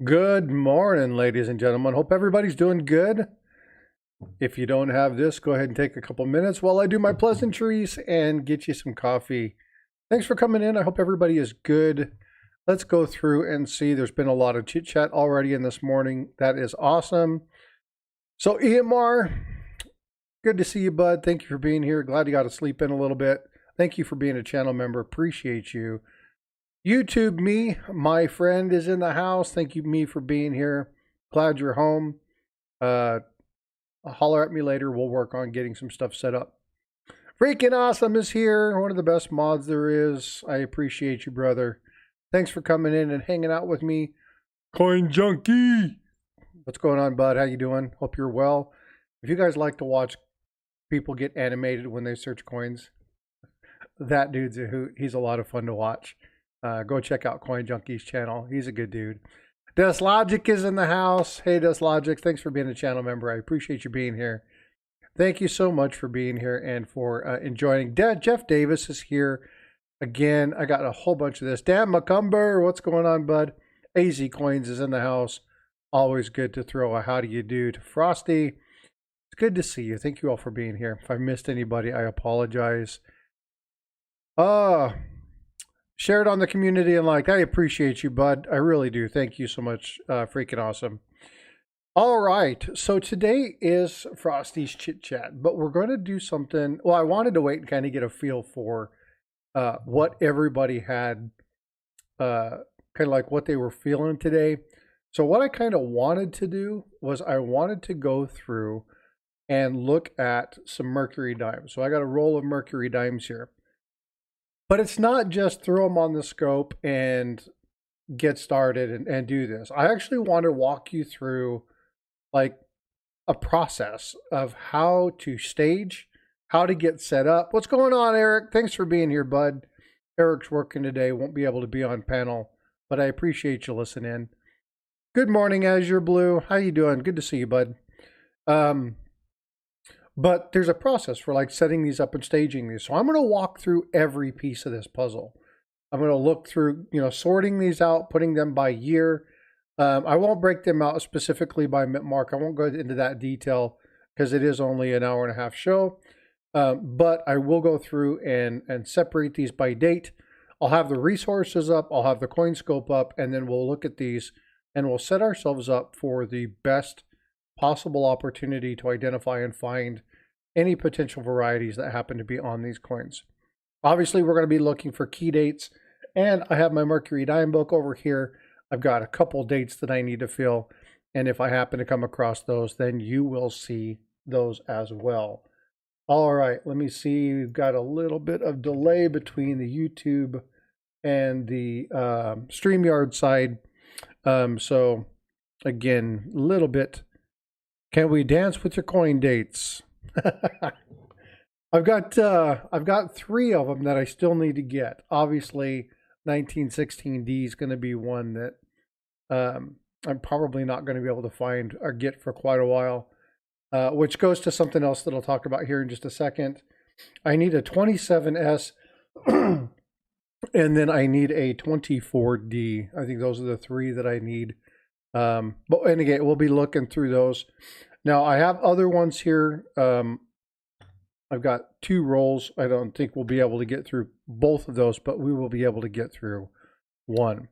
Good morning, ladies and gentlemen. Hope everybody's doing good. If you don't have this, go ahead and take a couple minutes while I do my pleasantries and get you some coffee. Thanks for coming in. I hope everybody is good. Let's go through and see. There's been a lot of chit chat already in this morning. That is awesome. So, EMR, good to see you, bud. Thank you for being here. Glad you got to sleep in a little bit. Thank you for being a channel member. Appreciate you. YouTube me, my friend is in the house. Thank you, me, for being here. Glad you're home. Holler at me later. We'll work on getting some stuff set up. Freaking Awesome is here. One of the best mods there is. I appreciate you, brother. Thanks for coming in and hanging out with me. Coin Junkie. What's going on, bud? How you doing? Hope you're well. If you guys like to watch people get animated when they search coins, that dude's a hoot. He's a lot of fun to watch. Go check out Coin Junkie's channel. He's a good dude. Logic is in the house. Hey, Logic, thanks for being a channel member. I appreciate you being here. Thank you so much for being here and for enjoying. Jeff Davis is here again. I got a whole bunch of this. Dan McCumber, what's going on, bud? AZ Coins is in the house. Always good to throw a how do you do to Frosty. It's good to see you. Thank you all for being here. If I missed anybody, I apologize. Share it on the community and like. I appreciate you, bud. I really do. Thank you so much. Freaking awesome. All right. So today is Frosty's Chit Chat, but we're going to do something. Well, I wanted to wait and kind of get a feel for what everybody had, kind of like what they were feeling today. So what I kind of wanted to do was I wanted to go through and look at some Mercury dimes. So I got a roll of Mercury dimes here. But it's not just throw them on the scope and get started and do this. I actually want to walk you through like a process of how to stage, how to get set up. What's going on, Eric? Thanks for being here, bud. Eric's working today, won't be able to be on panel, but I appreciate you listening. Good morning, Azure Blue. How you doing? Good to see you, bud. But there's a process for like setting these up and staging these. So I'm going to walk through every piece of this puzzle. I'm going to look through, sorting these out, putting them by year. I won't break them out specifically by mark. I won't go into that detail because it is only an hour and a half show. But I will go through and separate these by date. I'll have the resources up. I'll have the coin scope up, and then we'll look at these and we'll set ourselves up for the best possible opportunity to identify and find any potential varieties that happen to be on these coins. Obviously, we're going to be looking for key dates, and I have my Mercury dime book over here. I've got a couple dates that I need to fill, and if I happen to come across those, then you will see those as well. All right, let me see. We've got a little bit of delay between the YouTube and the StreamYard side. So again, a little bit. Can we dance with your coin dates? I've got 3 of them that I still need to get. Obviously, 1916D is going to be one that I'm probably not going to be able to find or get for quite a while, which goes to something else that I'll talk about here in just a second. I need a 27S, and then I need a 24D. I think those are the 3 that I need. And again, we'll be looking through those. Now I have other ones here. I've got 2 rolls. I don't think we'll be able to get through both of those, but we will be able to get through one.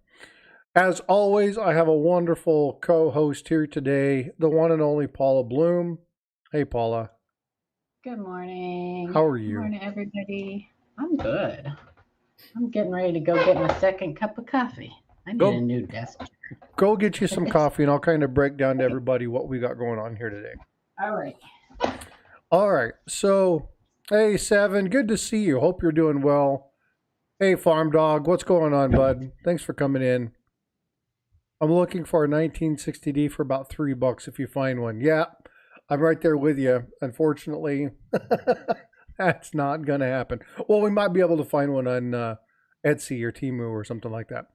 As always, I have a wonderful co-host here today, the one and only Paula Bloom. Hey, Paula. Good morning. How are you? Good morning, everybody. I'm good. I'm getting ready to go get my second cup of coffee. I need a new desk chair. Go get you some coffee, and I'll kind of break down to everybody what we got going on here today. All right. All right. So, hey, Seven, good to see you. Hope you're doing well. Hey, Farm Dog, what's going on, bud? Thanks for coming in. I'm looking for a 1960D for about $3 if you find one. Yeah, I'm right there with you. Unfortunately, that's not going to happen. Well, we might be able to find one on Etsy or Temu or something like that.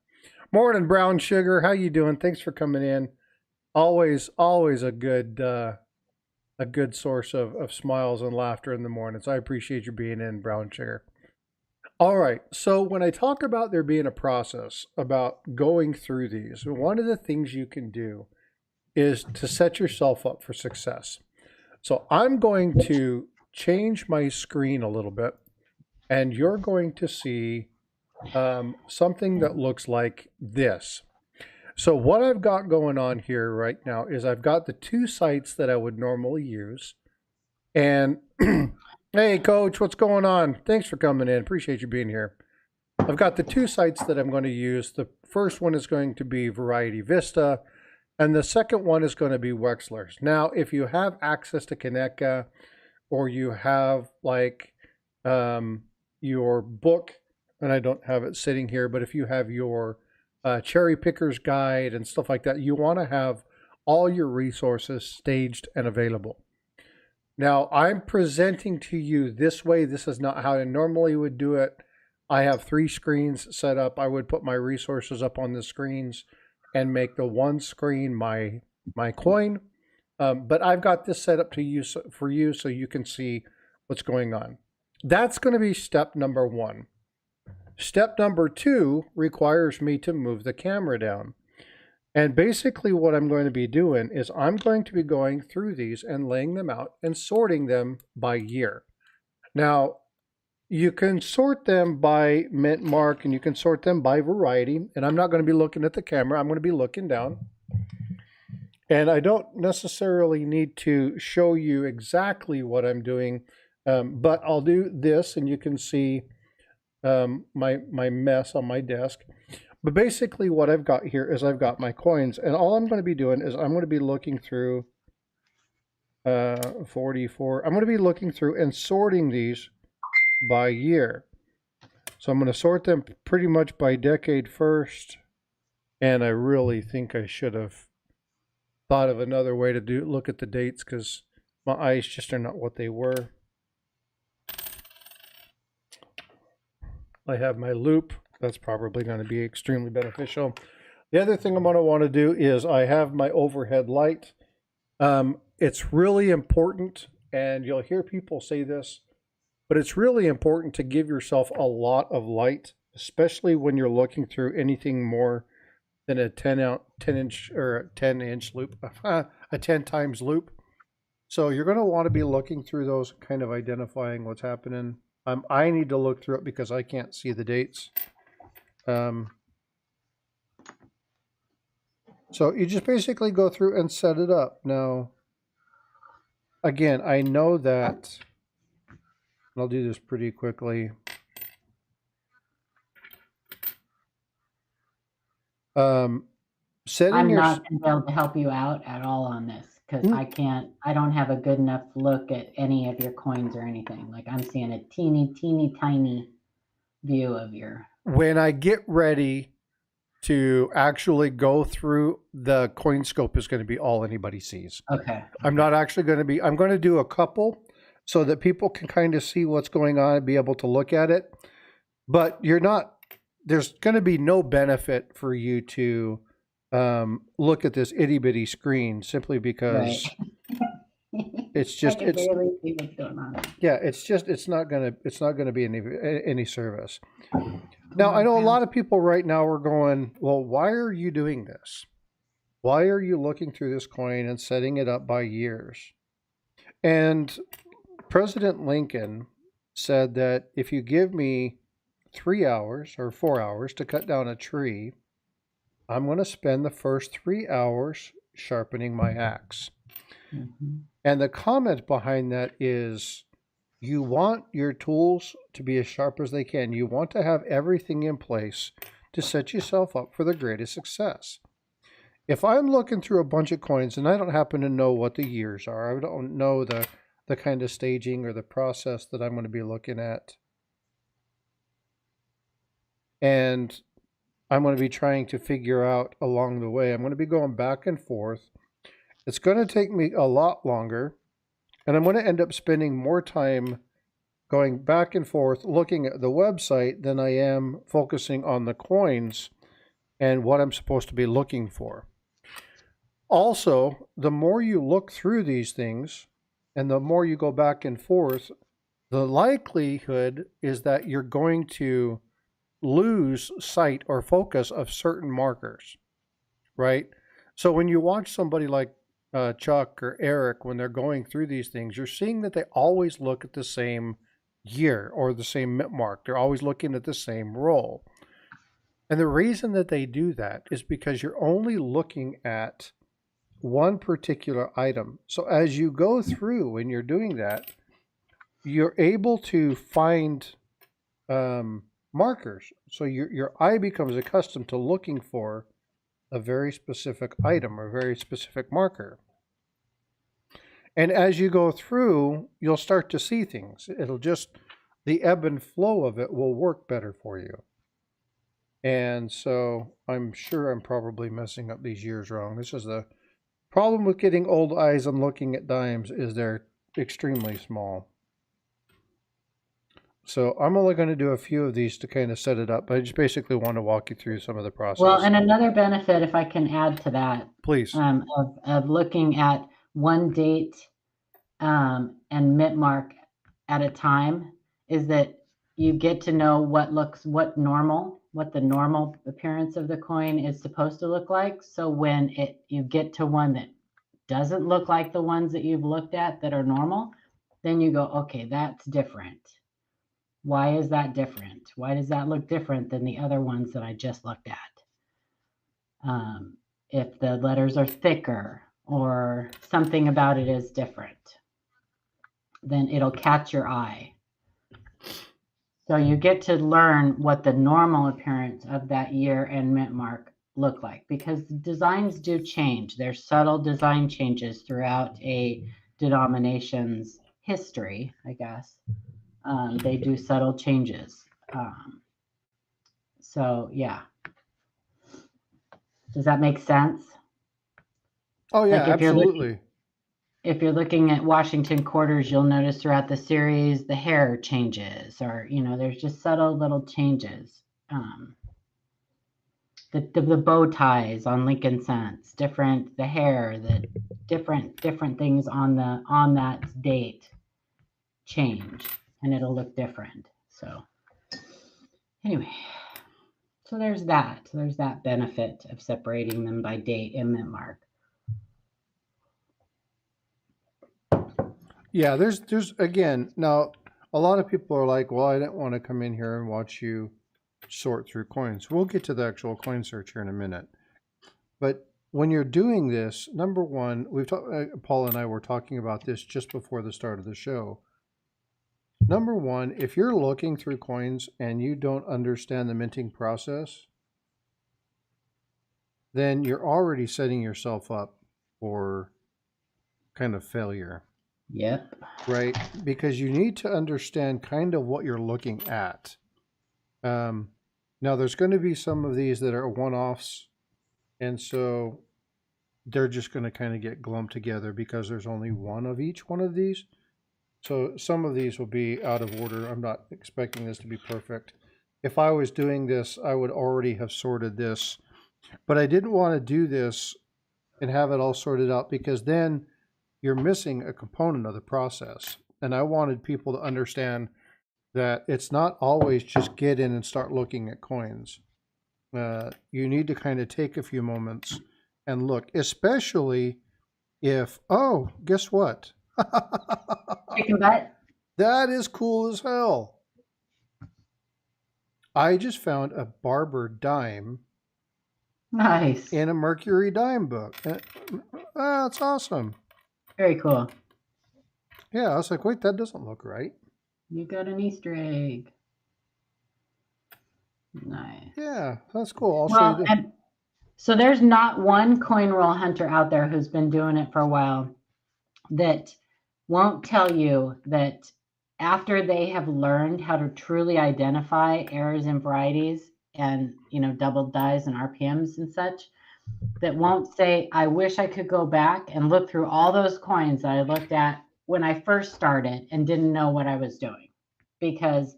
Morning, Brown Sugar. How you doing? Thanks for coming in. Always a good source of smiles and laughter in the mornings. I appreciate you being in, Brown Sugar. All right. So when I talk about there being a process about going through these, one of the things you can do is to set yourself up for success. So I'm going to change my screen a little bit, and you're going to see something that looks like this. So what I've got going on here right now is I've got the two sites that I would normally use. And hey, Coach, what's going on? Thanks for coming in. Appreciate you being here. I've got the two sites that I'm going to use. The first one is going to be Variety Vista, and the second one is going to be Wexler's. Now, if you have access to Kaneka, or you have like your book, and I don't have it sitting here, but if you have your cherry picker's guide and stuff like that, you want to have all your resources staged and available. Now, I'm presenting to you this way. This is not how I normally would do it. I have 3 screens set up. I would put my resources up on the screens and make the one screen my coin. But I've got this set up to use for you so you can see what's going on. That's going to be step number 1. Step number 2 requires me to move the camera down. And basically what I'm going to be doing is I'm going to be going through these and laying them out and sorting them by year. Now, you can sort them by mint mark and you can sort them by variety. And I'm not going to be looking at the camera. I'm going to be looking down. And I don't necessarily need to show you exactly what I'm doing, but I'll do this and you can see my mess on my desk. But basically what I've got here is I've got my coins, and all I'm going to be doing is I'm going to be looking through 44. I'm going to be looking through and sorting these by year. So I'm going to sort them pretty much by decade first, and I really think I should have thought of another way to look at the dates because my eyes just are not what they were. I have my loop. That's probably going to be extremely beneficial. The other thing I'm going to want to do is I have my overhead light. It's really important, and you'll hear people say this, but it's really important to give yourself a lot of light, especially when you're looking through anything more than a 10-inch or a 10-inch loop, a 10 times loop. So you're going to want to be looking through those, kind of identifying what's happening. I need to look through it because I can't see the dates. So you just basically go through and set it up. Now, again, I know that, I'll do this pretty quickly. I'm not going to be able to help you out at all on this because I don't have a good enough look at any of your coins or anything. Like I'm seeing a teeny tiny view of your. When I get ready to actually go through, the coin scope is going to be all anybody sees. Okay. I'm not actually going to be, I'm going to do a couple so that people can kind of see what's going on and be able to look at it. But there's going to be no benefit for you to look at this itty bitty screen simply because it's just, it's not going to be any service. Now, I know a lot of people right now are going, well, why are you doing this? Why are you looking through this coin and setting it up by years? And President Lincoln said that if you give me 3 hours or 4 hours to cut down a tree, I'm going to spend the first 3 hours sharpening my axe. Mm-hmm. And the comment behind that is, you want your tools to be as sharp as they can. You want to have everything in place to set yourself up for the greatest success. If I'm looking through a bunch of coins and I don't happen to know what the years are, I don't know the kind of staging or the process that I'm going to be looking at, and I'm going to be trying to figure out along the way, I'm going to be going back and forth. It's going to take me a lot longer. And I'm going to end up spending more time going back and forth looking at the website than I am focusing on the coins and what I'm supposed to be looking for. Also, the more you look through these things and the more you go back and forth, the likelihood is that you're going to lose sight or focus of certain markers, right? So when you watch somebody like Chuck or Eric, when they're going through these things, you're seeing that they always look at the same year or the same mint mark. They're always looking at the same roll. And the reason that they do that is because you're only looking at one particular item. So as you go through and you're doing that, you're able to find markers. So your eye becomes accustomed to looking for a very specific item or very specific marker. And as you go through, you'll start to see things. It'll just, the ebb and flow of it will work better for you. And so I'm sure I'm probably messing up these years wrong. This is the problem with getting old eyes and looking at dimes, is they're extremely small. So I'm only going to do a few of these to kind of set it up. But I just basically want to walk you through some of the process. Well, and another benefit, if I can add to that, please, of looking at one date and mint mark at a time, is that you get to know what the normal appearance of the coin is supposed to look like. So when you get to one that doesn't look like the ones that you've looked at that are normal, then you go, okay, that's different. Why is that different? Why does that look different than the other ones that I just looked at? If the letters are thicker or something about it is different, then it'll catch your eye. So you get to learn what the normal appearance of that year and mint mark look like, because designs do change. There's subtle design changes throughout a denomination's history, I guess. They do subtle changes. So yeah. Does that make sense? Oh yeah, like absolutely. If you're looking at Washington quarters, you'll notice throughout the series the hair changes, or there's just subtle little changes. The bow ties on Lincoln cents, different, the hair, the different things on that date change, and it'll look different. So anyway, so there's that. So there's that benefit of separating them by date and mint mark. Yeah, there's again, now a lot of people are like, well, I didn't want to come in here and watch you sort through coins. We'll get to the actual coin search here in a minute. But when you're doing this, number one, Paul and I were talking about this just before the start of the show. Number one, if you're looking through coins and you don't understand the minting process, then you're already setting yourself up for kind of failure. Yep. Right? Because you need to understand kind of what you're looking at. Now, there's going to be some of these that are one-offs, and so they're just going to kind of get glumped together because there's only one of each one of these. So some of these will be out of order. I'm not expecting this to be perfect. If I was doing this, I would already have sorted this. But I didn't want to do this and have it all sorted out, because then you're missing a component of the process. And I wanted people to understand that it's not always just get in and start looking at coins. You need to kind of take a few moments and look, especially if, oh, guess what? Chicken butt? That is cool as hell. I just found a Barber dime. Nice. In a Mercury dime book. That's awesome. Very cool. Yeah, I was like, wait, that doesn't look right. You got an Easter egg. Nice. Yeah, that's cool. I'll show you this. So there's not one coin roll hunter out there who's been doing it for a while that won't tell you that after they have learned how to truly identify errors and varieties and, double dies and RPMs and such, that won't say, I wish I could go back and look through all those coins that I looked at when I first started and didn't know what I was doing. Because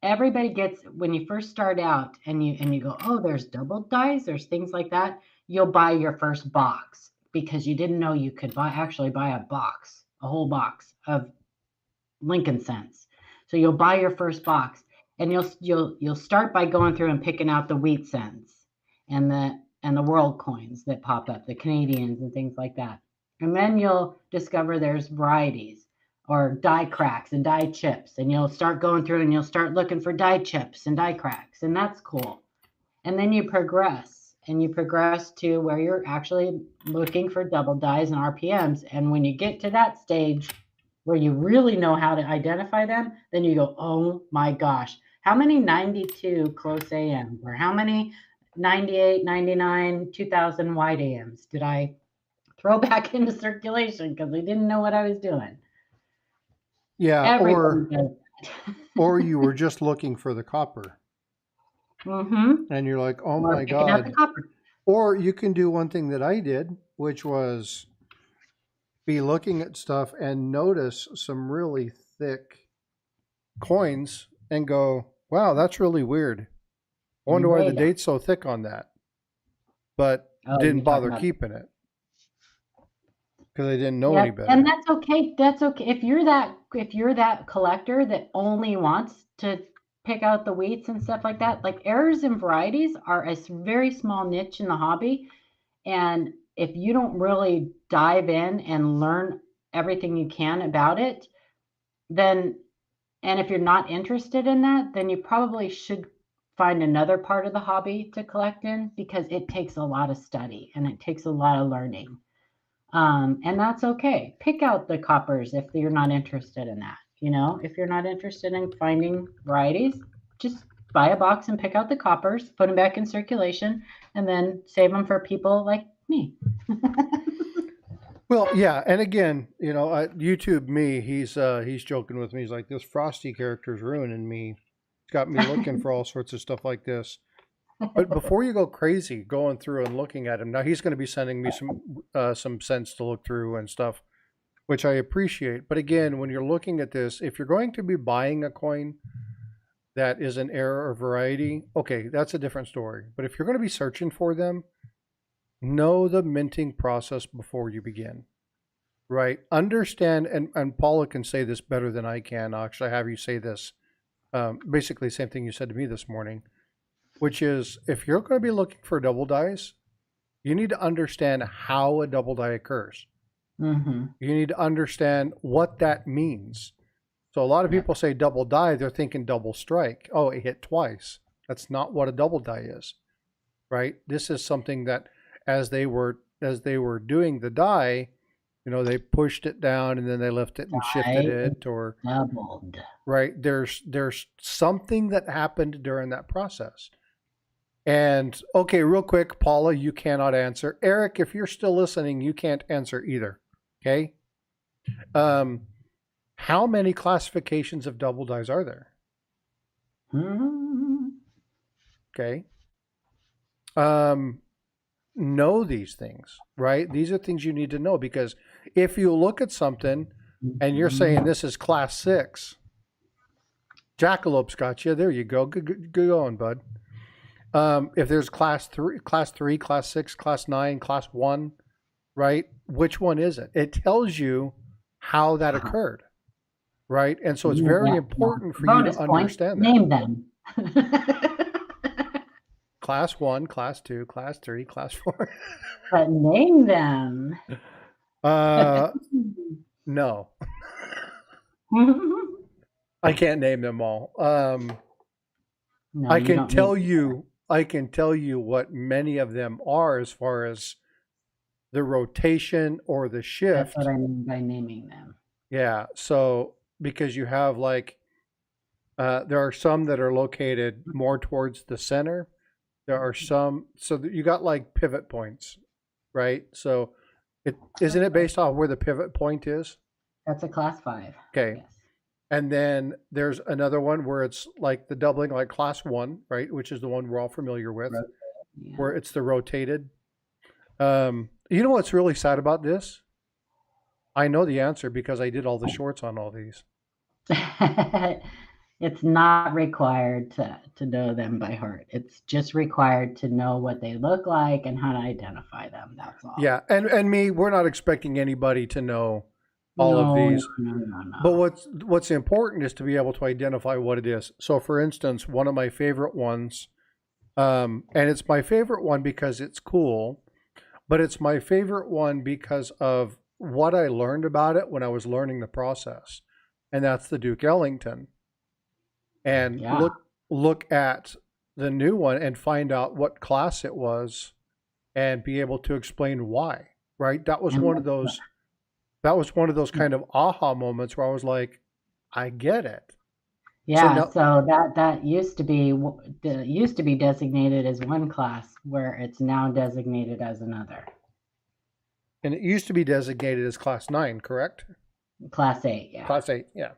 everybody gets, when you first start out and you go, oh, there's double dies, there's things like that, you'll buy your first box because you didn't know you could actually buy a whole box of Lincoln cents. So you'll buy your first box, and you'll start by going through and picking out the wheat cents and the world coins that pop up, the Canadians and things like that. And then you'll discover there's varieties or die cracks and die chips, and you'll start going through and you'll start looking for die chips and die cracks, and that's cool. And then you progress to where you're actually looking for double dies and RPMs. And when you get to that stage where you really know how to identify them, then you go, oh my gosh, how many 92 close AMs or how many 98, 99, 2000 wide AMs did I throw back into circulation because I didn't know what I was doing? Yeah, or you were just looking for the copper. Mm-hmm. And you're like, oh my God. Or you can do one thing that I did, which was be looking at stuff and notice some really thick coins and go, wow, that's really weird. I wonder why the date's so thick on that. But didn't bother keeping it because I didn't know any better. And that's okay. That's okay. If you're that collector that only wants to pick out the wheats and stuff like that, like errors and varieties are a very small niche in the hobby. And if you don't really dive in and learn everything you can about it, then, and if you're not interested in that, then you probably should find another part of the hobby to collect in, because it takes a lot of study and it takes a lot of learning. And that's okay. Pick out the coppers if you're not interested in that. If you're not interested in finding varieties, just buy a box and pick out the coppers, put them back in circulation, and then save them for people like me. Well, yeah, and again, YouTube me, he's joking with me. He's like, this Frosty character is ruining me. It's got me looking for all sorts of stuff like this. But before you go crazy going through and looking at him, now he's going to be sending me some cents to look through and stuff, which I appreciate. But again, when you're looking at this, if you're going to be buying a coin that is an error or variety, okay, that's a different story. But if you're going to be searching for them, know the minting process before you begin, right? Understand, and Paula can say this better than I can. I'll actually have you say this, basically the same thing you said to me this morning, which is if you're going to be looking for double dies, you need to understand how a double die occurs. Mm-hmm. You need to understand what that means. So a lot of people say double die, they're thinking double strike. Oh, it hit twice. That's not what a double die is, right? This is something that as they were doing the die, they pushed it down and then they lifted it and shifted it, or doubled. Right? There's something that happened during that process. And okay, real quick, Paula, you cannot answer. Eric, if you're still listening, you can't answer either. Okay. How many classifications of double dies are there? Okay. Know these things, right? These are things you need to know, because if you look at something and you're saying this is class 6, Jackalope's got you. There you go. Good going, bud. If there's class 3, class 6, class 9, class 1, right? Which one is it? It tells you how that occurred, right? And so it's very important for you to understand that. Name them. Class 1, class 2, class 3, class 4. But name them. No. I can't name them all. No, I can tell you what many of them are as far as the rotation or the shift. That's what I mean by naming them. Yeah. So because you have there are some that are located more towards the center. There are some, so you got pivot points, right? So isn't it based off where the pivot point is? That's a class 5. Okay. Yes. And then there's another one where it's the doubling, like class 1, right? Which is the one we're all familiar with, yeah. Where it's the rotated. You know what's really sad about this? I know the answer because I did all the shorts on all these. It's not required to know them by heart. It's just required to know what they look like and how to identify them. That's all. Yeah, and we're not expecting anybody to know all of No, these. no. But what's important is to be able to identify what it is. So, for instance, one of my favorite ones, and it's my favorite one because it's cool, but it's my favorite one because of what I learned about it when I was learning the process, and that's the Duke Ellington. And Yeah. look at the new one and find out what class it was, and be able to explain why. Right? That was And one of those. That was one of those kind of aha moments where I was like, I get it. yeah, so that used to be designated as one class, where it's now designated as another. And it used to be designated as Class 9, correct? Class 8, yeah. Class 8, yeah.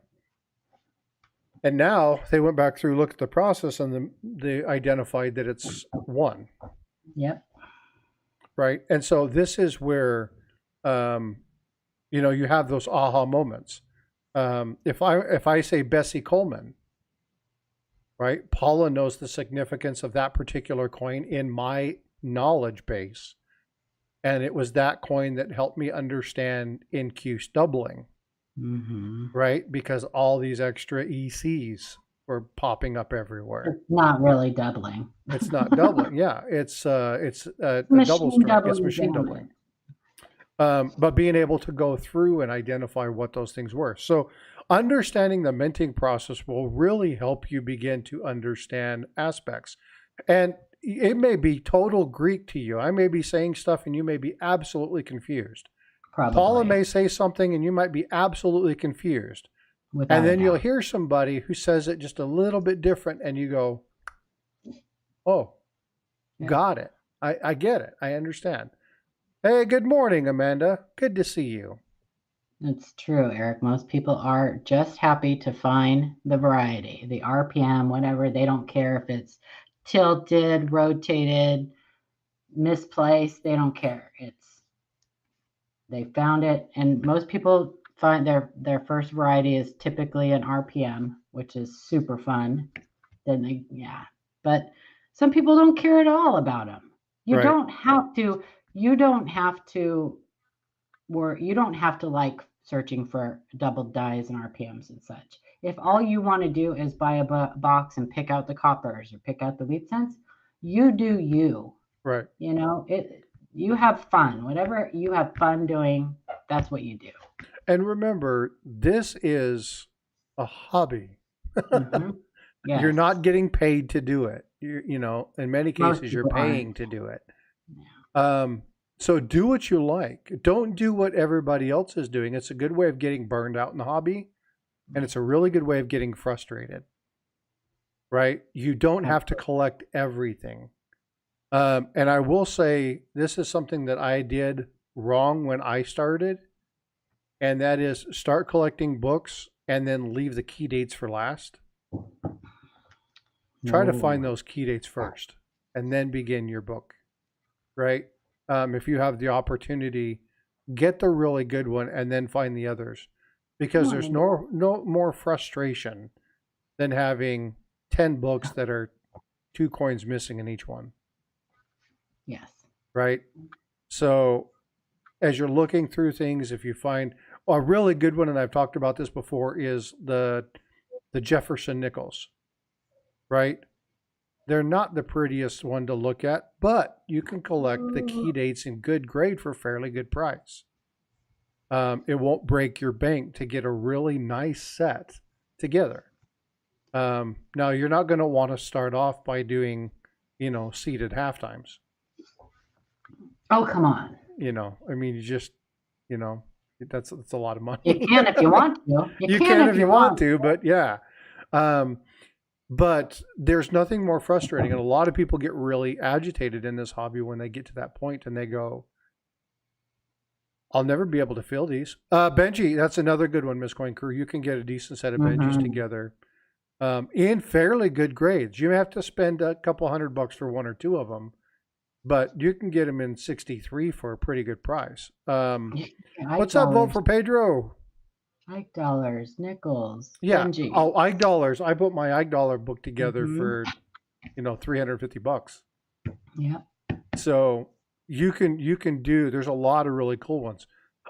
And now they went back through, looked at the process, and they identified that it's 1. Yep. Right? And so this is where, you have those aha moments. If I say Bessie Coleman, right? Paula knows the significance of that particular coin in my knowledge base. And it was that coin that helped me understand incuse doubling, right? Because all these extra ECs were popping up everywhere. It's not really doubling. It's not doubling. Yeah, it's a double strike. It's machine doubling. But being able to go through and identify what those things were. So understanding the minting process will really help you begin to understand aspects. And it may be total Greek to you. I may be saying stuff and you may be absolutely confused. Probably. Paula may say something and you might be absolutely confused. And then you'll hear somebody who says it just a little bit different and you go, oh, got it. I get it. I understand. Hey, good morning, Amanda. Good to see you. It's true, Eric. Most people are just happy to find the variety, the RPM, whatever. They don't care if it's tilted, rotated, misplaced. They don't care. They found it, and most people find their first variety is typically an RPM, which is super fun. Then but some people don't care at all about them. You don't have to. You don't have to like searching for double dies and RPMs and such. If all you want to do is buy a box and pick out the coppers or pick out the wheat cents, you do you. Right. You have fun. Whatever you have fun doing, that's what you do. And remember, this is a hobby. Yes. You're not getting paid to do it. In many cases, you're paying to do it. Yeah. So do what you like. Don't do what everybody else is doing. It's a good way of getting burned out in the hobby, and it's a really good way of getting frustrated. Right? You don't have to collect everything. And I will say this is something that I did wrong when I started, and that is start collecting books and then leave the key dates for last. Try to find those key dates first and then begin your book, right? If you have the opportunity, get the really good one and then find the others, because there's no more frustration than having 10 books that are 2 coins missing in each one. Yes. Right? So as you're looking through things, if you find a really good one, and I've talked about this before, is the Jefferson nickels, right? They're not the prettiest one to look at, but you can collect the key dates in good grade for a fairly good price. It won't break your bank to get a really nice set together. Now, you're not going to want to start off by doing, seated half times. Oh, come on. I mean, you just, that's a lot of money. You can if you want to. You can if you want to, but yeah. But there's nothing more frustrating. And a lot of people get really agitated in this hobby when they get to that point and they go, I'll never be able to fill these. Benji, that's another good one, Miss Coin Crew. You can get a decent set of Benjis together in fairly good grades. You have to spend a couple $100 for 1 or 2 of them, but you can get them in 63 for a pretty good price. What's up, vote for Pedro? Ike dollars, nickels, yeah. Benji. Oh, Ike dollars. I put my Ike dollar book together for, $350. Yeah. So you can do. There's a lot of really cool ones.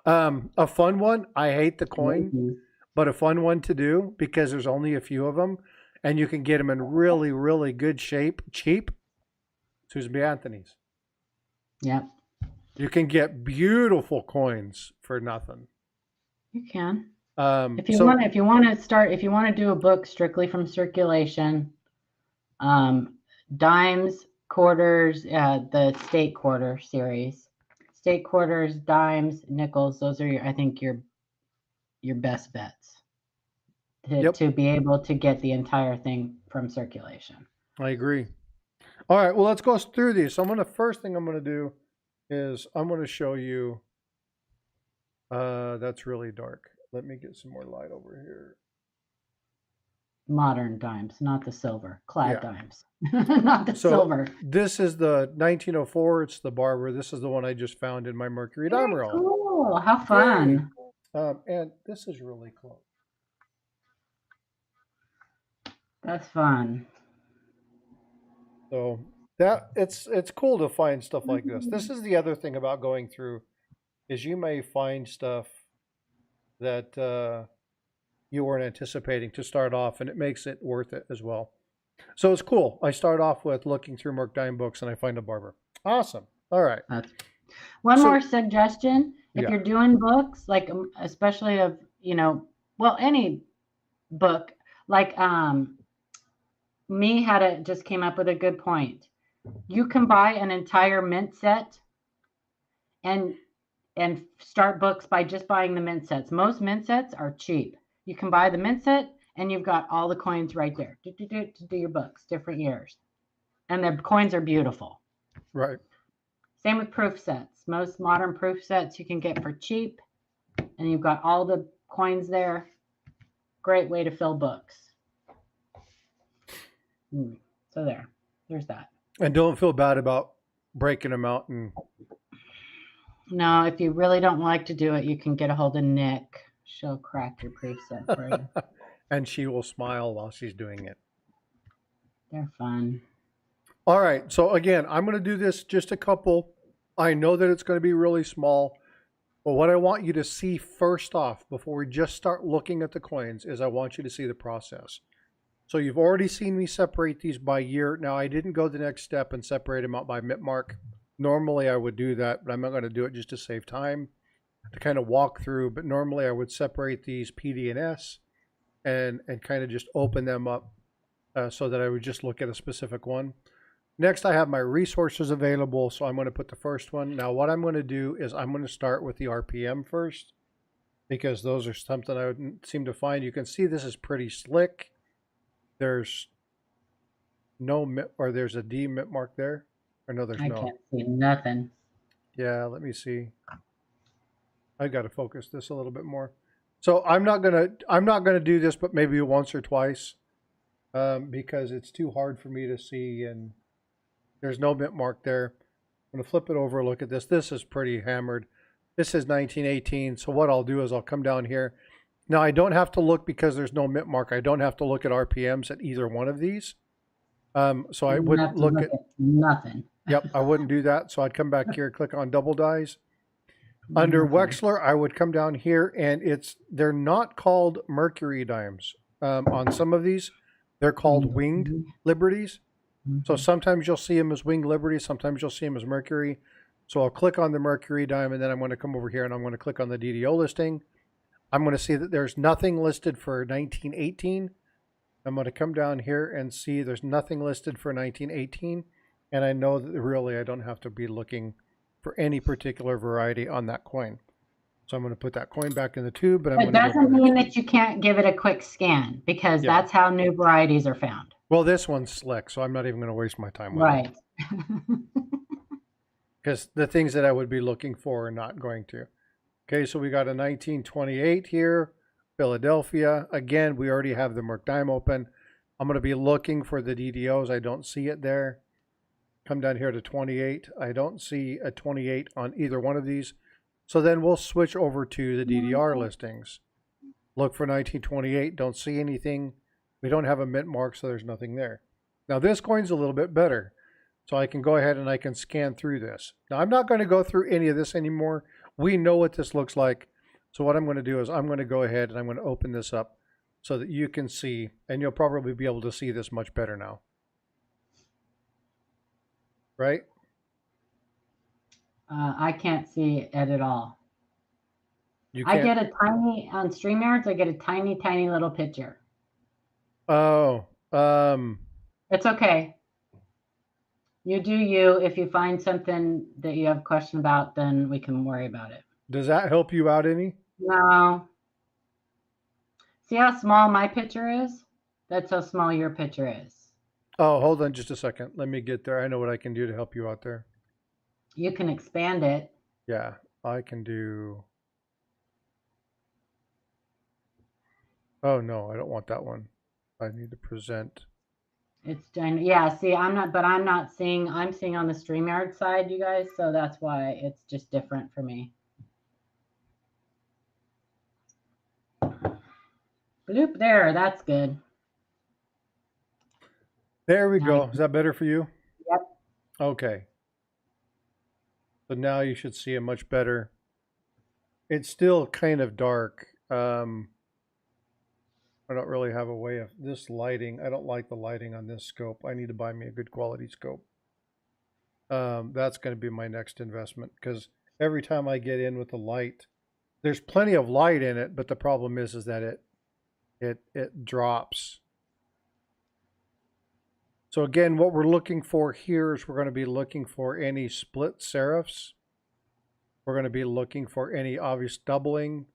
A fun one. I hate the coin, but a fun one to do because there's only a few of them, and you can get them in really, really good shape, cheap. Susan B. Anthony's. Yep. You can get beautiful coins for nothing. You can. If you want to do a book strictly from circulation, dimes, quarters, the state quarter series, state quarters, dimes, nickels. Those are I think your best bets to be able to get the entire thing from circulation. I agree. All right, well, let's go through these. So first thing I'm going to do is I'm going to show you, that's really dark. Let me get some more light over here. Modern dimes, not the silver. Clad dimes, not the silver. This is the 1904. It's the Barber. This is the one I just found in my Mercury dime roll. Cool. How fun. And this is really close. That's fun. So that it's cool to find stuff like this. This is the other thing about going through is you may find stuff that you weren't anticipating to start off, and it makes it worth it as well. So it's cool. I start off with looking through Merc Dime books, and I find a Barber. Awesome. All right. One more suggestion. If you're doing books, like especially of, any book, like me just came up with a good point. You can buy an entire mint set and start books by just buying the mint sets. Most mint sets are cheap. You can buy the mint set and you've got all the coins right there to do your books, different years. And the coins are beautiful. Right. Same with proof sets. Most modern proof sets you can get for cheap, and you've got all the coins there. Great way to fill books. So there's that. And don't feel bad about breaking them out. No, if you really don't like to do it, you can get a hold of Nick. She'll crack your proof set for you. And she will smile while she's doing it. They're fun. All right. So again, I'm going to do this just a couple. I know that it's going to be really small, but what I want you to see first off, before we just start looking at the coins, is I want you to see the process. So you've already seen me separate these by year. Now, I didn't go the next step and separate them out by mint mark. Normally, I would do that, but I'm not going to do it just to save time, to kind of walk through. But normally, I would separate these PD and S and kind of just open them up so that I would just look at a specific one. Next, I have my resources available, so I'm going to put the first one. Now, what I'm going to do is I'm going to start with the RPM first, because those are something I would seem to find. You can see this is pretty slick. There's no or there's a D mint mark there. Or no, there's no. I can't see nothing. Yeah, let me see. I got to focus this a little bit more. So I'm not gonna do this, but maybe once or twice, because it's too hard for me to see, and there's no mint mark there. I'm gonna flip it over. Look at this. This is pretty hammered. This is 1918. So what I'll do is I'll come down here. Now I don't have to look because there's no mint mark. I don't have to look at RPMs at either one of these. So I wouldn't look at nothing. Yep, I wouldn't do that. So I'd come back here, click on double dies. Under Wexler, I would come down here, and they're not called Mercury dimes. On some of these, they're called winged liberties. So sometimes you'll see them as winged liberties, sometimes you'll see them as Mercury. So I'll click on the Mercury dime, and then I'm going to come over here and I'm going to click on the DDO listing. I'm going to see that there's nothing listed for 1918. I'm going to come down here and see there's nothing listed for 1918. And I know that really I don't have to be looking for any particular variety on that coin. So I'm going to put that coin back in the tube. But it doesn't mean that you can't give it a quick scan, because that's how new varieties are found. Well, this one's slick, so I'm not even going to waste my time with it. Because the things that I would be looking for are not going to. Okay, so we got a 1928 here, Philadelphia. Again, we already have the Merc Dime open. I'm going to be looking for the DDOs. I don't see it there. Come down here to 28. I don't see a 28 on either one of these. So then we'll switch over to the DDR listings. Look for 1928. Don't see anything. We don't have a mint mark, so there's nothing there. Now this coin's a little bit better. So I can go ahead and I can scan through this. Now I'm not going to go through any of this anymore. we know what this looks like. So what I'm going to do is I'm going to go ahead and I'm going to open this up so that you can see, and you'll probably be able to see this much better now. Right? I can't see it at all. You I can't. get a tiny, on StreamYards, I get a tiny, tiny little picture. Oh, it's okay. You do you. If you find something that you have a question about, then we can worry about it. Does that help you out any? No. See how small my picture is? That's how small your picture is. Oh, hold on just a second. Let me get there. I know what I can do to help you out there. You can expand it. Yeah, I can do. Oh, no, I don't want that one. I need to present. It's done. Yeah, see, I'm not seeing, I'm seeing on the StreamYard side, you guys, so that's why it's just different for me. Bloop there, that's good. There we go. Is that better for you? Yep. Okay. So now you should see it much better. It's still kind of dark. I don't really have a way of this lighting. I don't like the lighting on this scope. I need to buy me a good quality scope. That's going to be my next investment because every time I get in with the light, there's plenty of light in it, but the problem is that it drops. So again, what we're looking for here is we're going to be looking for any split serifs. We're going to be looking for any obvious doubling.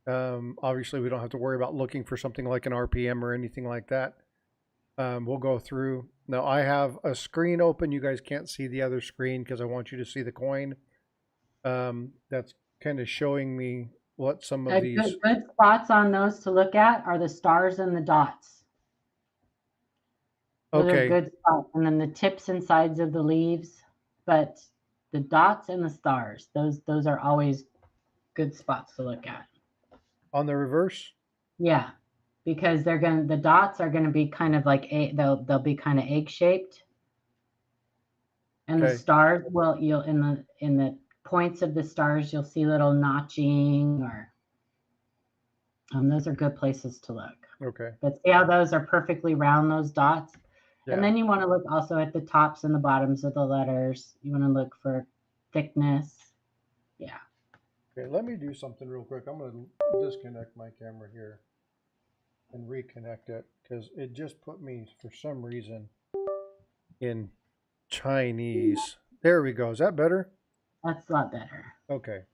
Obviously, we don't have to worry about looking for something like an RPM or anything like that. We'll go through. Now, I have a screen open. You guys can't see the other screen because I want you to see the coin. That's kind of showing me what some of these... Good spots on those to look at are the stars and the dots. Those are good spots. And then the tips and sides of the leaves. But the dots and the stars, those are always good spots to look at. On the reverse? Yeah, because the dots are gonna be kind of like they'll be kind of egg shaped, and the stars you'll in the points of the stars you'll see little notching or those are good places to look. Okay. But see how those are perfectly round, those dots, and then you want to look also at the tops and the bottoms of the letters. You want to look for thickness. Yeah. Okay, let me do something real quick. I'm going to disconnect my camera here and reconnect it because it just put me, for some reason, in Chinese. There we go. Is that better? That's a lot better. Okay.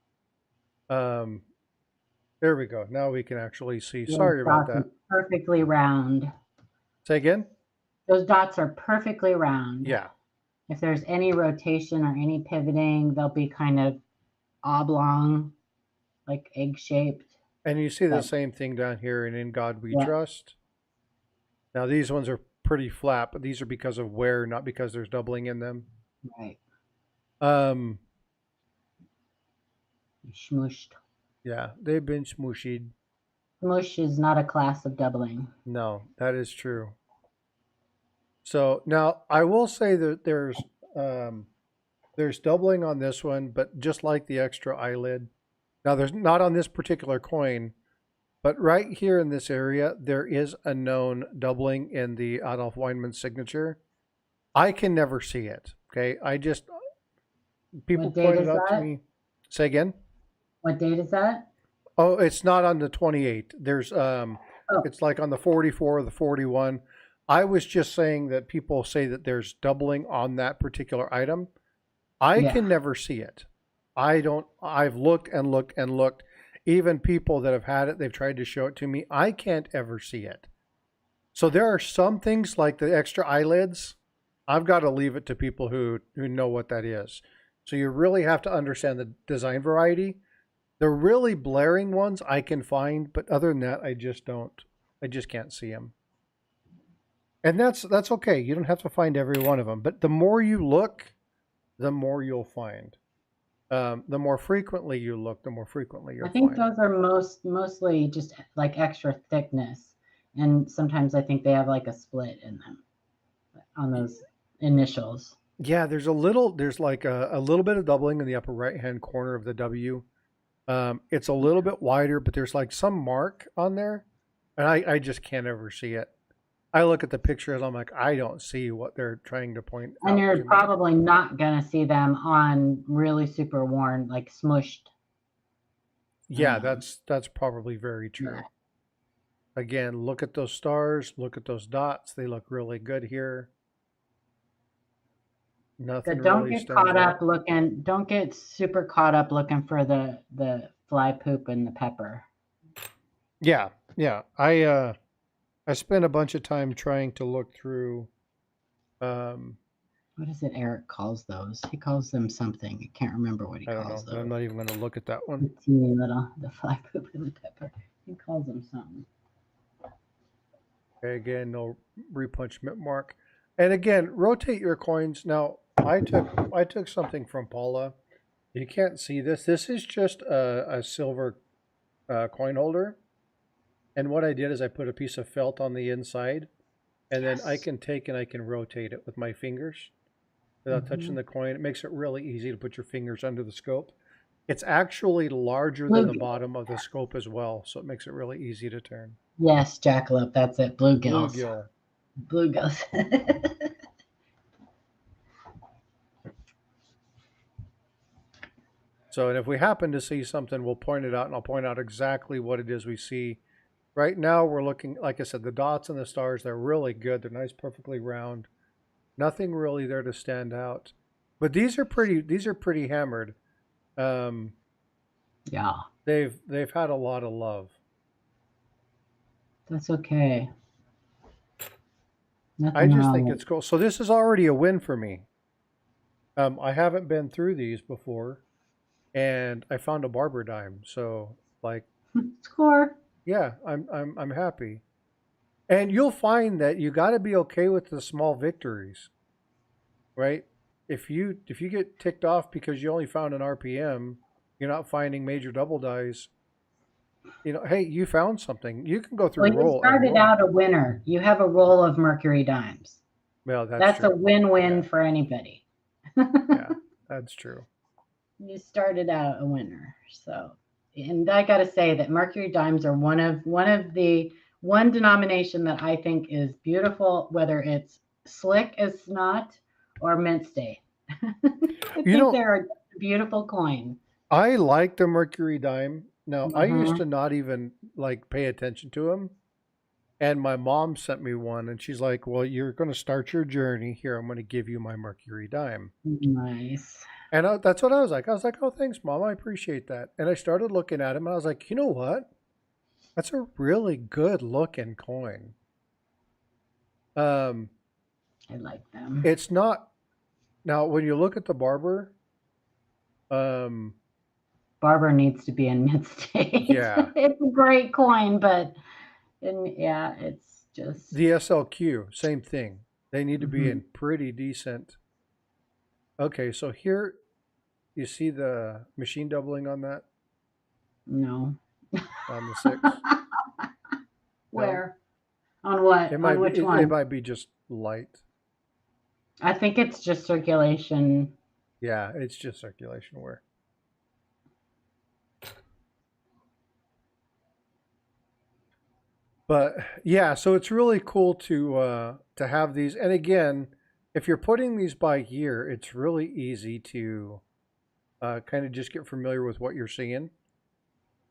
There we go. Now we can actually see. Sorry about that. Perfectly round. Say again? Those dots are perfectly round. Yeah. If there's any rotation or any pivoting, they'll be kind of oblong, like egg-shaped. And you see the same thing down here in God We Trust. Now these ones are pretty flat, but these are because of wear, not because there's doubling in them. Right. Smooshed. Yeah, they've been smooshed. Smush is not a class of doubling. No, that is true. So now I will say that there's doubling on this one, but just like the extra eyelid. Now there's not on this particular coin, but right here in this area, there is a known doubling in the Adolf Weinman signature. I can never see it. Okay. People pointed out to me. Say again? What date is that? Oh, it's not on the 28. There's, it's like on the 44 or the 41. I was just saying that people say that there's doubling on that particular item. I can never see it. I've looked and looked and looked. Even people that have had it, they've tried to show it to me. I can't ever see it. So there are some things like the extra eyelids. I've got to leave it to people who know what that is. So you really have to understand the design variety. The really blaring ones I can find, but other than that, I just can't see them. And that's okay. You don't have to find every one of them. But the more you look, the more you'll find. The more frequently you look, the more frequently you'll find. I think those are mostly just like extra thickness. And sometimes I think they have like a split in them on those initials. Yeah, there's like a little bit of doubling in the upper right hand corner of the W. It's a little bit wider, but there's like some mark on there, and I just can't ever see it. I look at the pictures, I'm like, I don't see what they're trying to point And out you're to me. probably not going to see them on really super worn, like smushed. Yeah, that's probably very true. Yeah. Again, look at those stars, look at those dots. They look really good here. Nothing But don't really get stands caught out. up looking. Don't get super caught up looking for the fly poop and the pepper. Yeah, yeah. I spent a bunch of time trying to look through. What is it Eric calls those? He calls them something. I can't remember what he calls those. But I'm not even going to look at that one. The teeny little, the fly poop and the pepper. He calls them something. Okay, again, no repunchment mark. And again, rotate your coins. Now, I took something from Paula. You can't see this. This is just a silver coin holder. And what I did is I put a piece of felt on the inside, and then I can take and I can rotate it with my fingers without touching the coin. It makes it really easy to put your fingers under the scope. It's actually larger than the bottom of the scope as well, so it makes it really easy to turn. Yes, jackalope, that's it. Bluegills. Bluegill. Bluegills. So, and if we happen to see something, we'll point it out, and I'll point out exactly what it is we see. Right now, we're looking, like I said, the dots and the stars, they're really good. They're nice, perfectly round. Nothing really there to stand out. But these are pretty hammered. Yeah. They've had a lot of love. That's okay. I just think it's cool. So this is already a win for me. I haven't been through these before, and I found a barber dime. So like, score. Yeah, I'm happy. And you'll find that you got to be okay with the small victories, right? If you get ticked off because you only found an RPM, you're not finding major double dies. You know, hey, you found something. You can go through well, roll. You started out a winner. You have a roll of Mercury dimes. Well, that's true. A win-win for anybody. Yeah, that's true. You started out a winner, so. And I got to say that Mercury dimes are one denomination that I think is beautiful, whether it's slick as snot or mint state. I think they're a beautiful coin. I like the Mercury dime. Now, I used to not even like pay attention to them. And my mom sent me one, and she's like, well, you're going to start your journey. Here, I'm going to give you my Mercury dime. Nice. And that's what I was like. I was like, oh, thanks, Mom. I appreciate that. And I started looking at him, and I was like, you know what? That's a really good looking coin. I like them. It's not. Now, when you look at the barber, barber needs to be in mint state. Yeah. It's a great coin, but yeah, it's just. The SLQ, same thing. They need to be in pretty decent. Okay, so here you see the machine doubling on that? No. On the 6. Where? No? On what? On which one? It might be just light. I think it's just circulation. Yeah, it's just circulation wear. But yeah, so it's really cool to have these. And again, if you're putting these by year, it's really easy to kind of just get familiar with what you're seeing.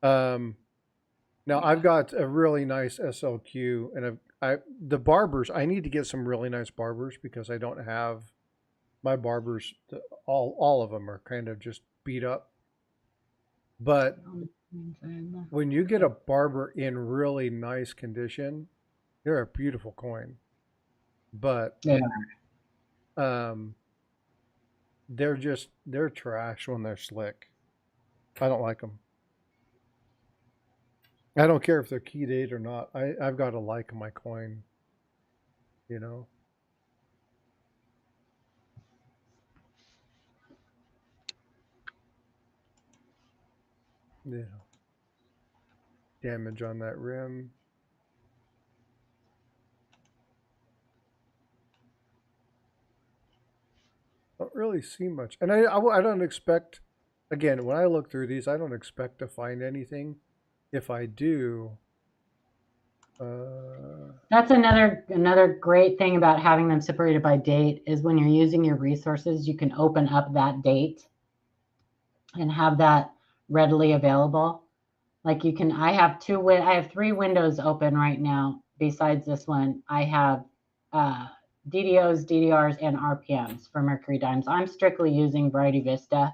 Now I've got a really nice SLQ, and the barbers. I need to get some really nice barbers because I don't have my barbers. All of them are kind of just beat up. But when you get a barber in really nice condition, they're a beautiful coin. But they're trash when they're slick. I don't like them. I don't care if they're key date or not. I've got to like my coin, you know. Yeah. Damage on that rim. really see much. And I don't expect, again, when I look through these, I don't expect to find anything. If I do, that's another great thing about having them separated by date is when you're using your resources, you can open up that date and have that readily available. Like you can, I have 3 windows open right now. Besides this one, I have DDOs, DDRs, and RPMs for Mercury Dimes. I'm strictly using Variety Vista.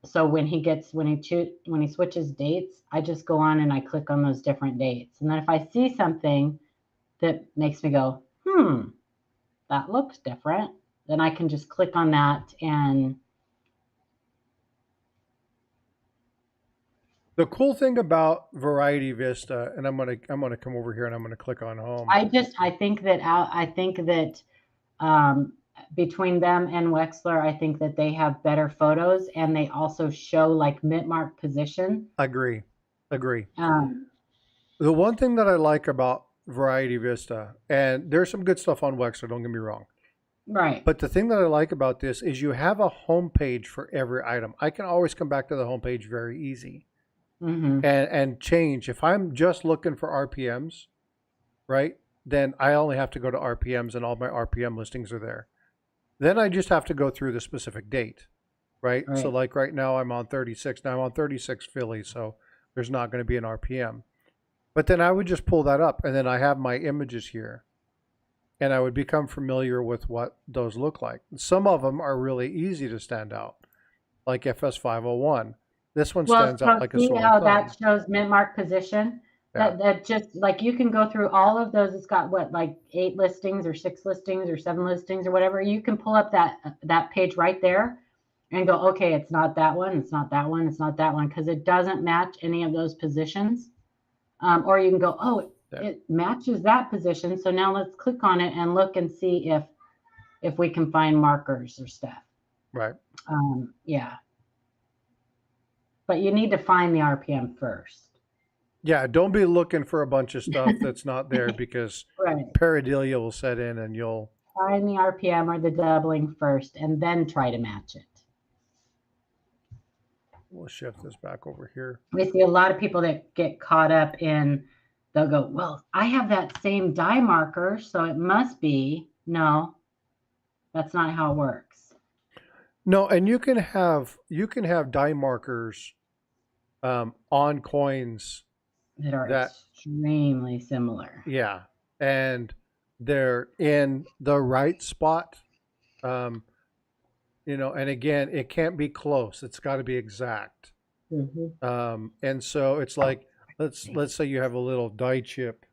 So when he switches dates, I just go on and I click on those different dates. And then if I see something that makes me go, that looks different, then I can just click on that. And the cool thing about Variety Vista, and I'm gonna come over here and I'm gonna click on home. I think that between them and Wexler, I think that they have better photos and they also show like mint-mark position. Agree. The one thing that I like about Variety Vista, and there's some good stuff on Wexler, don't get me wrong. Right. But the thing that I like about this is you have a home page for every item. I can always come back to the home page very easy. And change. If I'm just looking for RPMs, right, then I only have to go to RPMs and all my RPM listings are there. Then I just have to go through the specific date, right? So like right now I'm on 36. Now I'm on 36 Philly, so there's not going to be an RPM. But then I would just pull that up and then I have my images here. And I would become familiar with what those look like. Some of them are really easy to stand out, like FS501. This one stands out like a sore thumb. See how that shows mint-mark position? Yeah. That just like you can go through all of those. It's got what, like 8 listings or 6 listings or 7 listings or whatever. You can pull up that page right there and go, okay, it's not that one, it's not that one, it's not that one, because it doesn't match any of those positions. Or you can go, oh, it matches that position. So now let's click on it and look and see if we can find markers or stuff. Right. Yeah. But you need to find the RPM first. Yeah, don't be looking for a bunch of stuff that's not there because pareidolia will set in and you'll find the RPM or the doubling first and then try to match it. We'll shift this back over here. We see a lot of people that get caught up in, they'll go, well, I have that same die marker, so it must be. No, that's not how it works. No, and you can have die markers on coins that are extremely similar. Yeah, and they're in the right spot. You know, and again, it can't be close. It's got to be exact. And so it's like, let's say you have a little die chip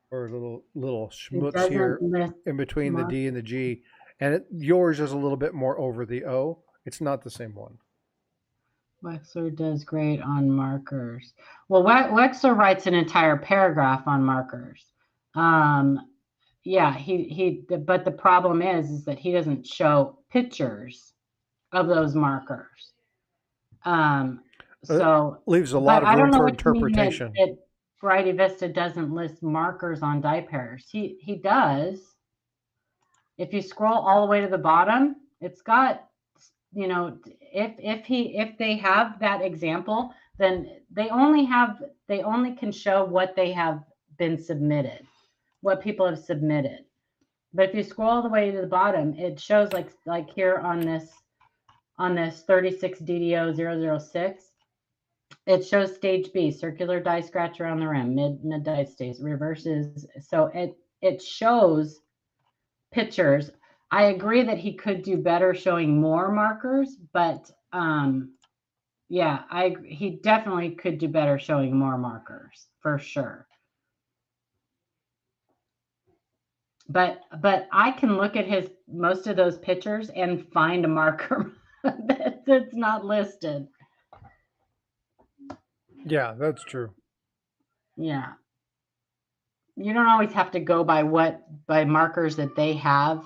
or a little schmutz here in between the D and the G, and yours is a little bit more over the O. It's not the same one. Wexler does great on markers. Well, Wexler writes an entire paragraph on markers. Yeah, but the problem is that he doesn't show pictures of those markers. So leaves a lot of room for interpretation. That Variety Vista doesn't list markers on die pairs. He does. If you scroll all the way to the bottom, it's got, you know, if they have that example, then they only can show what they have been submitted, what people have submitted. But if you scroll all the way to the bottom, it shows like here on this 36 DDO 006, it shows stage B, circular die scratch around the rim, mid die stays, reverses. So it shows pictures. I agree that he could do better showing more markers, but yeah, he definitely could do better showing more markers for sure. But I can look at most of those pictures and find a marker that's not listed. Yeah, that's true. Yeah. You don't always have to go by markers that they have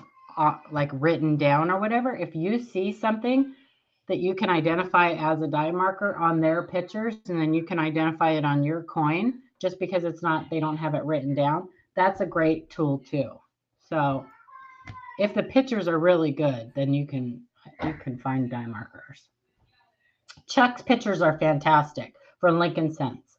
like written down or whatever. If you see something that you can identify as a die marker on their pictures, and then you can identify it on your coin, just because they don't have it written down, that's a great tool too. So if the pictures are really good, then you can find die markers. Chuck's pictures are fantastic from Lincoln Sense.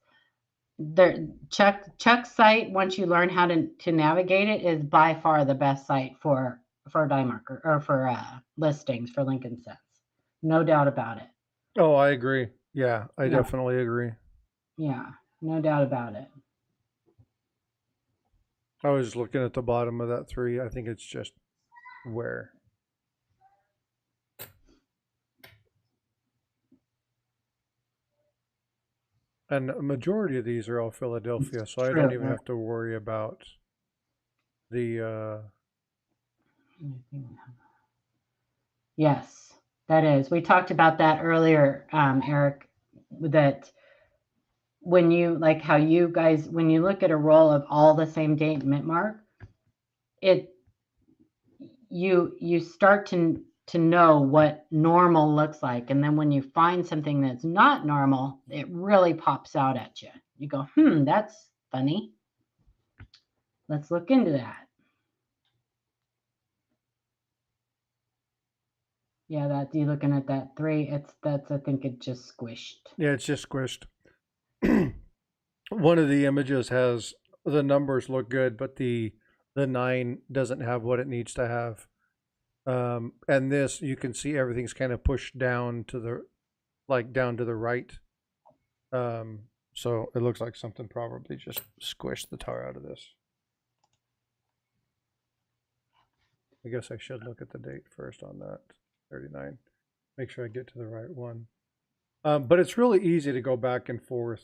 Chuck's site, once you learn how to navigate it, is by far the best site for die marker or for listings for Lincoln Sense. No doubt about it. Oh, I agree. Yeah, I definitely agree. Yeah, no doubt about it. I was looking at the bottom of that 3. I think it's just where. And a majority of these are all Philadelphia, so I don't even have to worry about the. Yes, that is. We talked about that earlier, Eric, that when you, like how you guys, when you look at a roll of all the same date mint mark, you start to know what normal looks like. And then when you find something that's not normal, it really pops out at you. You go, that's funny. Let's look into that. Yeah, that you looking at that 3, that's I think it just squished. Yeah, it's just squished. One of the images has the numbers look good, but the 9 doesn't have what it needs to have. And this, you can see everything's kind of pushed down to the right. So it looks like something probably just squished the tar out of this. I guess I should look at the date first on that 39. Make sure I get to the right one. But it's really easy to go back and forth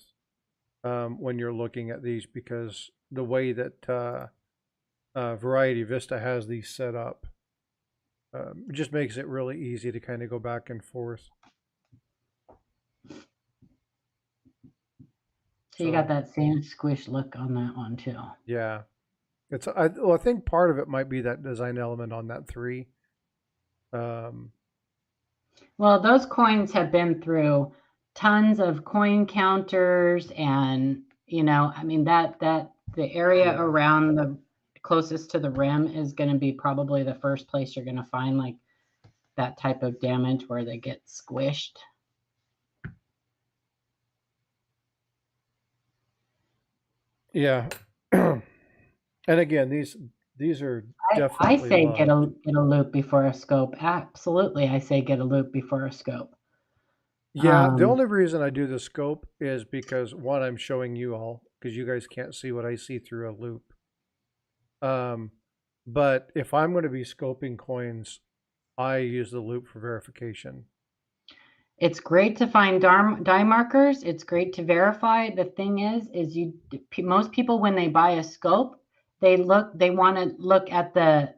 when you're looking at these, because the way that Variety Vista has these set up, it just makes it really easy to kind of go back and forth. So you got that same squish look on that one too. Yeah. I think part of it might be that design element on that 3. Well, those coins have been through tons of coin counters, and I mean that the area around the closest to the rim is going to be probably the first place you're going to find like that type of damage where they get squished. Yeah. And again, these are definitely. I say get a loop before a scope. Absolutely, I say get a loop before a scope. Yeah, the only reason I do the scope is because, one, I'm showing you all, because you guys can't see what I see through a loop. But if I'm going to be scoping coins, I use the loop for verification. It's great to find die markers. It's great to verify. The thing is most people, when they buy a scope, they want to look at the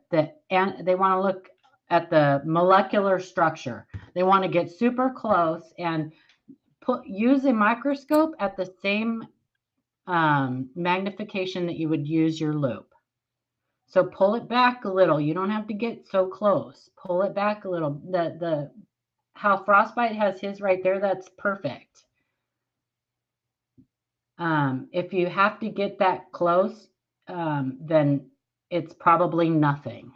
molecular structure. They want to get super close and use a microscope at the same magnification that you would use your loop. So pull it back a little. You don't have to get so close. Pull it back a little. How Frostbite has his right there, that's perfect. If you have to get that close, then it's probably nothing.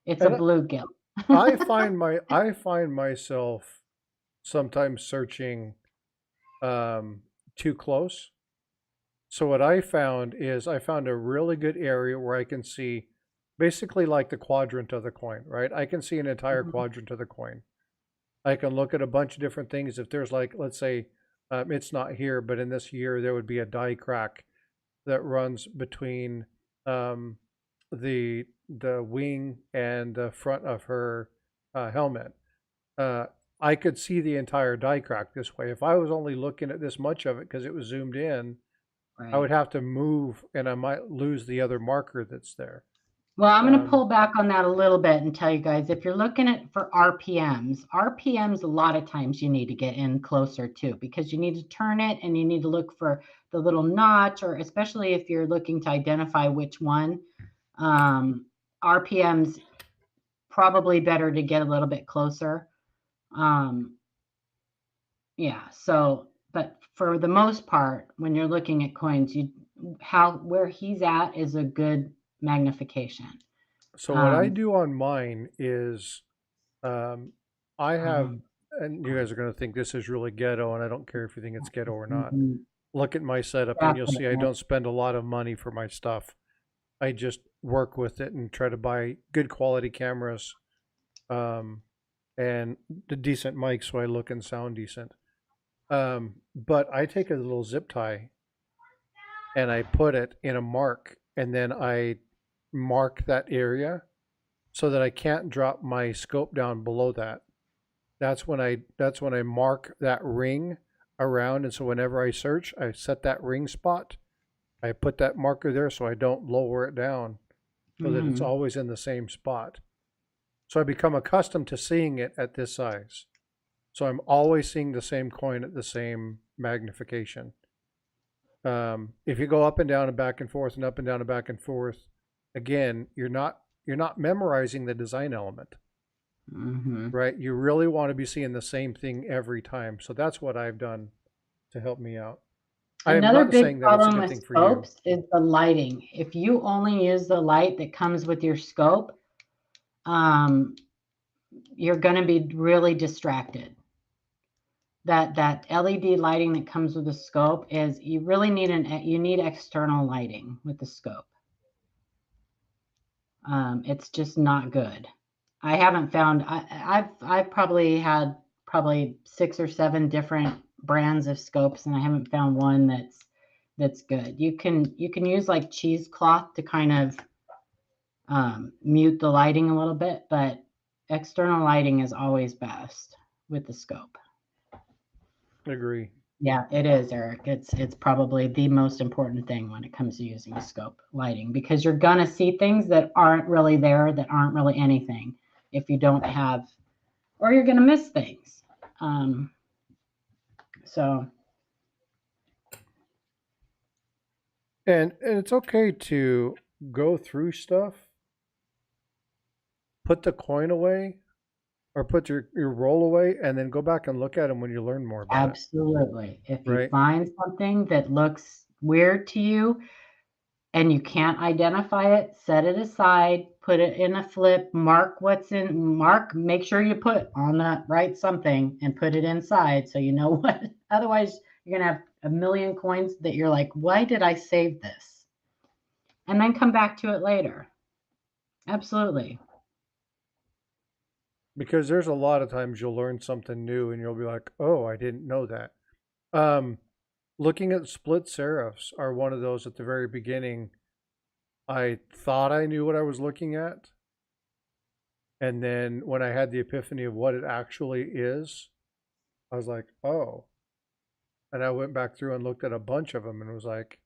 It's a bluegill. I find myself sometimes searching too close. So what I found is I found a really good area where I can see basically like the quadrant of the coin, right? I can see an entire quadrant of the coin. I can look at a bunch of different things. If there's like, let's say, it's not here, but in this year there would be a die crack that runs between the wing and the front of her helmet. I could see the entire die crack this way. If I was only looking at this much of it because it was zoomed in, right, I would have to move and I might lose the other marker that's there. Well, I'm going to pull back on that a little bit and tell you guys, if you're looking at for RPMs, a lot of times you need to get in closer too, because you need to turn it and you need to look for the little notch, or especially if you're looking to identify which one. RPMs, probably better to get a little bit closer. Yeah, so, but for the most part, when you're looking at coins, where he's at is a good magnification. So what I do on mine is I have, and you guys are going to think this is really ghetto, and I don't care if you think it's ghetto or not. Look at my setup and you'll see I don't spend a lot of money for my stuff. I just work with it and try to buy good quality cameras and the decent mic so I look and sound decent. But I take a little zip tie and I put it in a mark, and then I mark that area so that I can't drop my scope down below that. That's when I mark that ring around, and so whenever I search, I set that ring spot. I put that marker there so I don't lower it down, so that it's always in the same spot. So I become accustomed to seeing it at this size. So I'm always seeing the same coin at the same magnification. If you go up and down and back and forth and up and down and back and forth, again, you're not memorizing the design element. Right? You really want to be seeing the same thing every time. So that's what I've done to help me out. Another big problem with scopes is the lighting. If you only use the light that comes with your scope, you're going to be really distracted. That LED lighting that comes with the scope is, you really need external lighting with the scope. It's just not good. I haven't found, I've probably had 6 or 7 different brands of scopes, and I haven't found one that's good. You can use like cheesecloth to kind of mute the lighting a little bit, but external lighting is always best with the scope. Agree. Yeah, it is, Eric. It's probably the most important thing when it comes to using a scope, lighting, because you're gonna see things that aren't really there, that aren't really anything, if you don't have, or you're gonna miss things. So. And it's okay to go through stuff, put the coin away, or put your roll away, and then go back and look at them when you learn more about Absolutely. If you find something that looks weird to you and you can't identify it, set it aside, put it in a flip, mark make sure you put on that right something and put it inside so you know what. Otherwise, you're going to have a million coins that you're like, why did I save this? And then come back to it later. Absolutely. Because there's a lot of times you'll learn something new and you'll be like, oh, I didn't know that. Looking at split serifs are one of those. At the very beginning, I thought I knew what I was looking at. And then when I had the epiphany of what it actually is, I was like, oh. And I went back through and looked at a bunch of them and was like,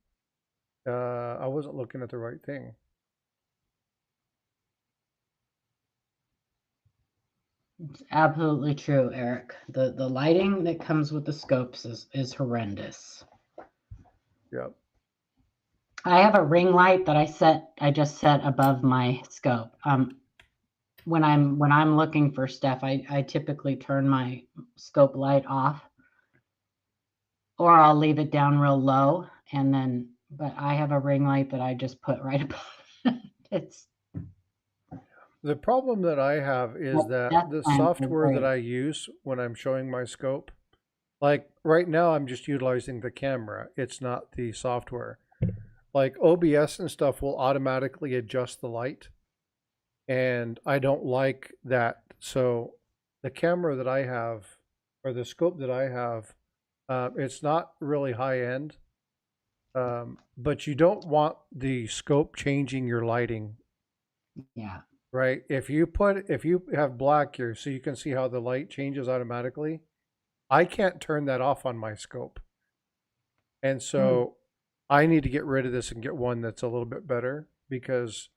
I wasn't looking at the right thing. It's absolutely true, Eric. The lighting that comes with the scopes is horrendous. Yep. I have a ring light that I just set above my scope. When I'm looking for stuff, I typically turn my scope light off, or I'll leave it down real low, and then, but I have a ring light that I just put right above. It's the problem that I have is that the software that I use when I'm showing my scope, like right now, I'm just utilizing the camera. It's not the software. Like OBS and stuff will automatically adjust the light, and I don't like that. So the camera that I have, or the scope that I have, it's not really high end, but you don't want the scope changing your lighting. Yeah. Right. If you have black here, so you can see how the light changes automatically, I can't turn that off on my scope. And so I need to get rid of this and get one that's a little bit better, because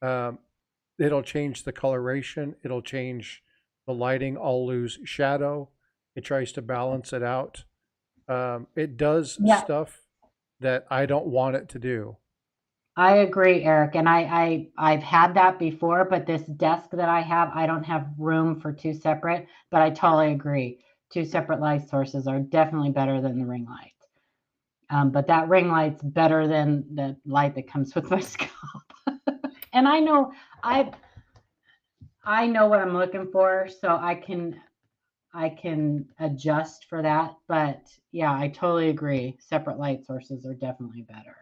it'll change the coloration. It'll change the lighting. I'll lose shadow. It tries to balance it out. It does stuff that I don't want it to do. I agree, Eric. And I've had that before, but this desk that I have, I don't have room for 2 separate, but I totally agree. 2 separate light sources are definitely better than the ring light. But that ring light's better than the light that comes with my scope. And I know what I'm looking for, so I can adjust for that. But yeah, I totally agree. Separate light sources are definitely better.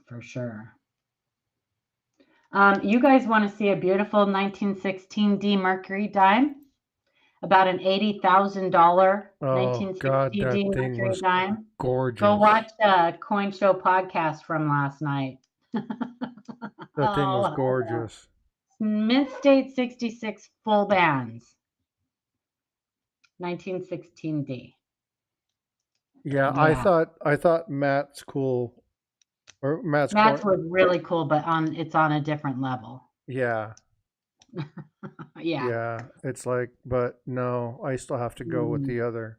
For sure. You guys want to see a beautiful 1916D Mercury dime? About an $80,000 1960D Mercury dime. Gorgeous. Go watch the Coin Show podcast from last night. That thing was gorgeous. Mint State 66 full bands. 1916D. Yeah, yeah. I thought Matt's cool. Or Matt's was really cool, but it's on a different level. Yeah. Yeah. Yeah. It's like, but no, I still have to go with the other.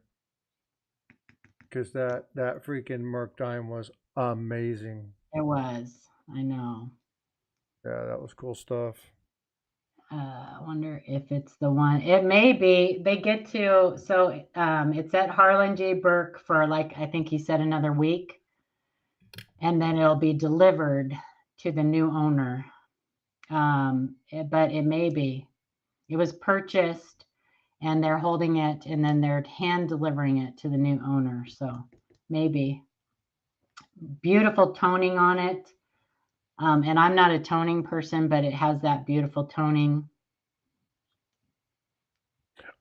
Because that freaking Merc dime was amazing. It was. I know. Yeah, that was cool stuff. I wonder if it's the one. It may be. They get to, so it's at Harlan J. Burke for like, I think he said another week. And then it'll be delivered to the new owner. But it may be. It was purchased and they're holding it and then they're hand delivering it to the new owner. So maybe. Beautiful toning on it. And I'm not a toning person, but it has that beautiful toning.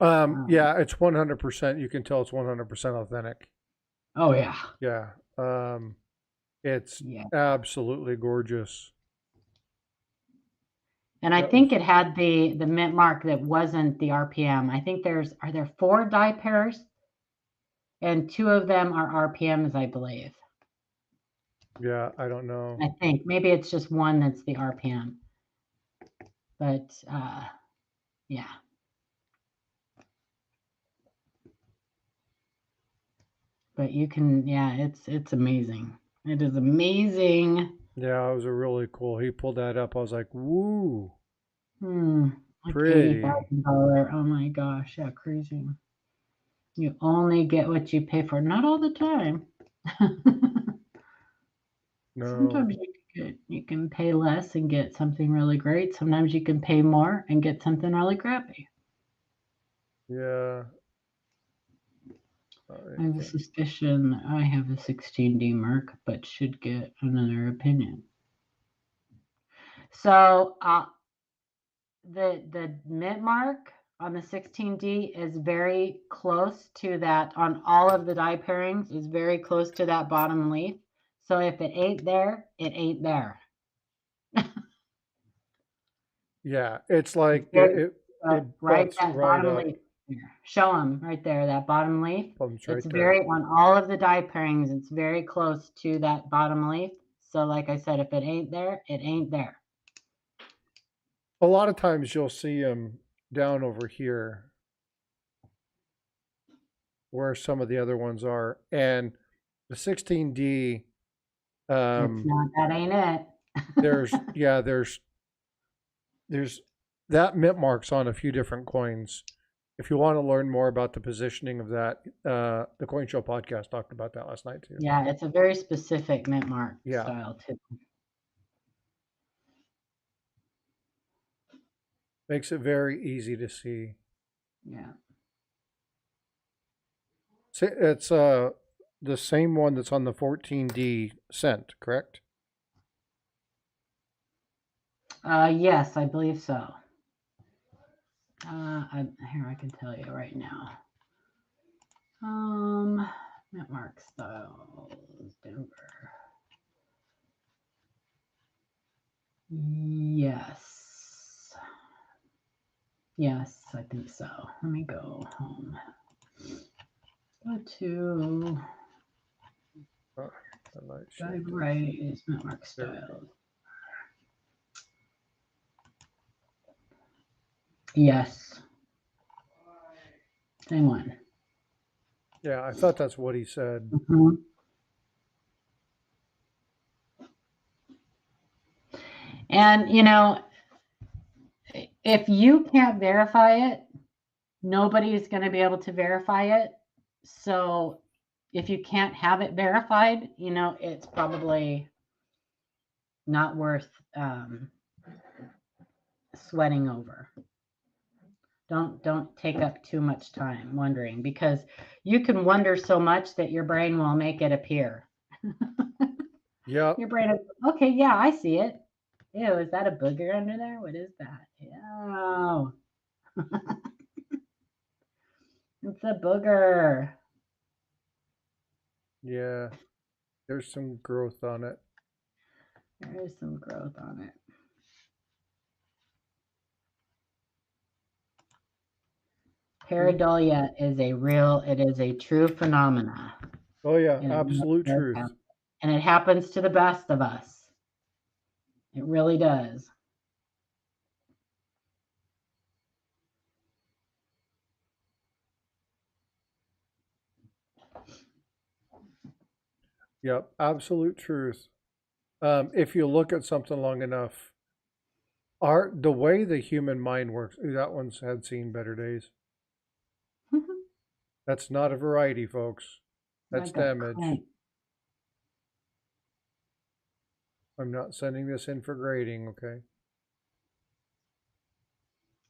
Yeah, it's 100%. You can tell it's 100% authentic. Oh yeah. Yeah. It's absolutely gorgeous. And I think it had the mint mark that wasn't the RPM. I think are there 4 die pairs? And 2 of them are RPMs, I believe. Yeah, I don't know. I think maybe it's just one that's the RPM. But yeah. But you can, yeah, it's amazing. It is amazing. Yeah, it was a really cool. He pulled that up. I was like, woo. Like pretty. $80,000. Oh my gosh, yeah, crazy. You only get what you pay for. Not all the time. No. Sometimes you can pay less and get something really great. Sometimes you can pay more and get something really crappy. Yeah. I have a suspicion I have a 16D mark, but should get another opinion. So the mint mark on the 16D is very close to that, on all of the die pairings, is very close to that bottom leaf. So if it ain't there, it ain't there. Yeah, it's like it right that bottom leaf. Show them right there, that bottom leaf. It's very, on all of the die pairings, it's very close to that bottom leaf. So like I said, if it ain't there, it ain't there. A lot of times you'll see them down over here where some of the other ones are. And the 16D, that ain't it. there's that mint marks on a few different coins. If you want to learn more about the positioning of that, the Coin Show podcast talked about that last night too. Yeah, it's a very specific mint mark style too. Makes it very easy to see. Yeah. It's the same one that's on the 14D cent, correct? Yes, I believe so. Here I can tell you right now. Mint mark styles, Denver. Yes, I think so. Let me go home. Go to dive right is mint mark styles. Yes. Same one. Yeah, I thought that's what he said. Mm-hmm. And, you know, if you can't verify it, nobody is going to be able to verify it. So if you can't have it verified, you know, it's probably not worth sweating over. Don't take up too much time wondering, because you can wonder so much that your brain will make it appear. Yeah. Your brain is, okay, yeah, I see it. Ew, is that a booger under there? What is that? Ew. It's a booger. Yeah. There's some growth on it. There is some growth on it. Pareidolia is a true phenomena. Oh yeah, absolute truth. And it happens to the best of us. It really does. Yep, absolute truth. If you look at something long enough, the way the human mind works, that one's had seen better days. That's not a variety, folks. That's damage. I'm not sending this in for grading, okay?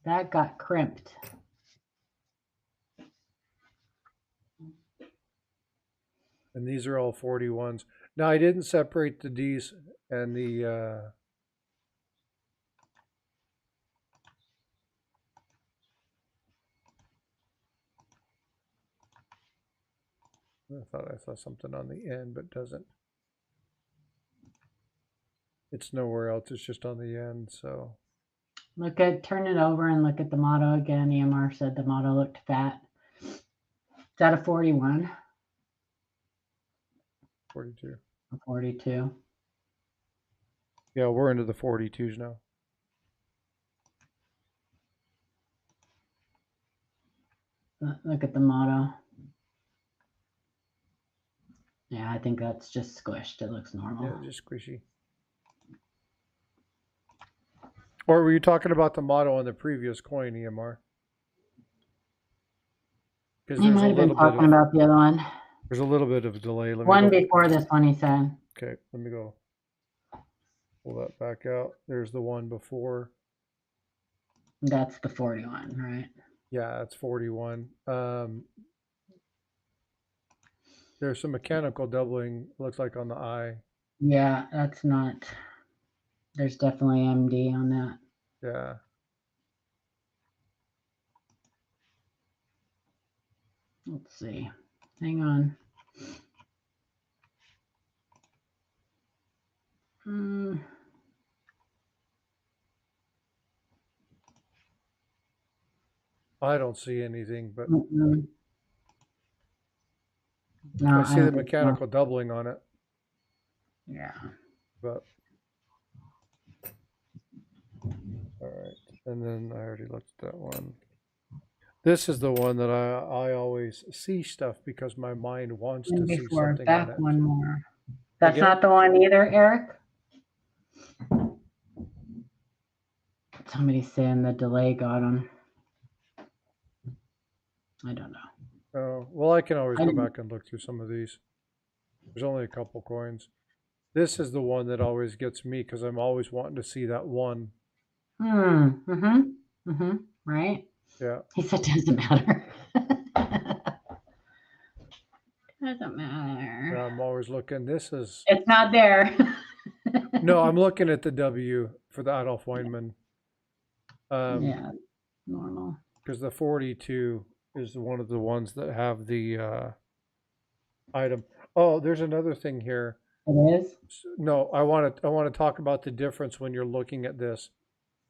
That got crimped. And these are all 41s. Now, I didn't separate the Ds and the... I thought I saw something on the end, but doesn't. It's nowhere else. It's just on the end, so... Turn it over and look at the motto again. EMR said the motto looked fat. Is that a 41? 42. A 42. Yeah, we're into the 42s now. Look at the motto. Yeah, I think that's just squished. It looks normal. Yeah, just squishy. Or were you talking about the motto on the previous coin, EMR? You might have been talking about the other one. There's a little bit of a delay. One before this one, he said. Okay, let me go pull that back out. There's the one before. That's the 41, right? Yeah, that's 41. There's some mechanical doubling, looks like, on the eye. Yeah, that's not... There's definitely MD on that. Yeah. Let's see. Hang on. I don't see anything, but No, I see the mechanical doubling on it. Yeah. But all right. And then I already looked at that one. This is the one that I always see stuff because my mind wants to see something back on it. One more. That's not the one either, Eric? Somebody's saying the delay got him. I don't know. Oh, well, I can always go back and look through some of these. There's only a couple coins. This is the one that always gets me because I'm always wanting to see that one. Right? Yeah. He said it doesn't matter. Doesn't matter. Yeah, I'm always looking. It's not there. No, I'm looking at the W for the Adolf Weinman. Yeah, normal. Because the 42 is one of the ones that have the item. Oh, there's another thing here. It is? No, I want to talk about the difference when you're looking at this.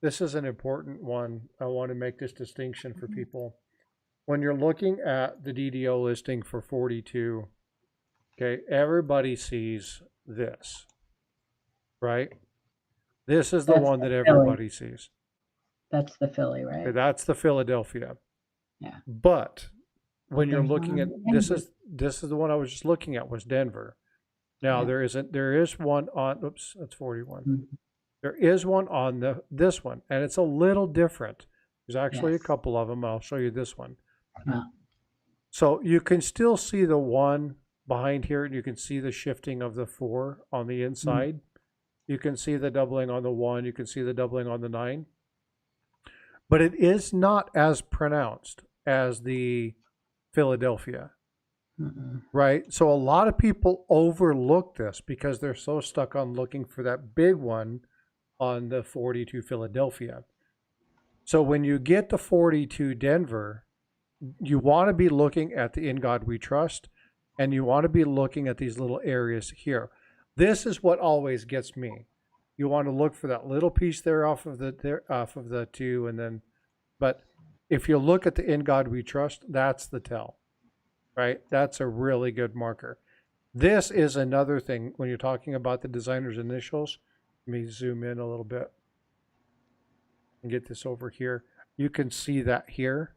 This is an important one. I want to make this distinction for people. When you're looking at the DDO listing for 42, okay, everybody sees this, right? This is the one that everybody sees. That's the Philly, right? Okay, that's the Philadelphia. Yeah. But when you're looking at this is the one I was just looking at was Denver. Now there is one on oops, that's 41. Mm-hmm. There is one on this one, and it's a little different. There's actually a couple of them. I'll show you this one. Yeah. So you can still see the one behind here, and you can see the shifting of the 4 on the inside. You can see the doubling on the 1. You can see the doubling on the 9. But it is not as pronounced as the Philadelphia. Right? So a lot of people overlook this because they're so stuck on looking for that big one on the 42 Philadelphia. So when you get the 42 Denver, you want to be looking at the In God We Trust, and you want to be looking at these little areas here. This is what always gets me. You want to look for that little piece there off of the 2, and then, but if you look at the In God We Trust, that's the tell, right? That's a really good marker. This is another thing when you're talking about the designer's initials. Let me zoom in a little bit and get this over here. You can see that here.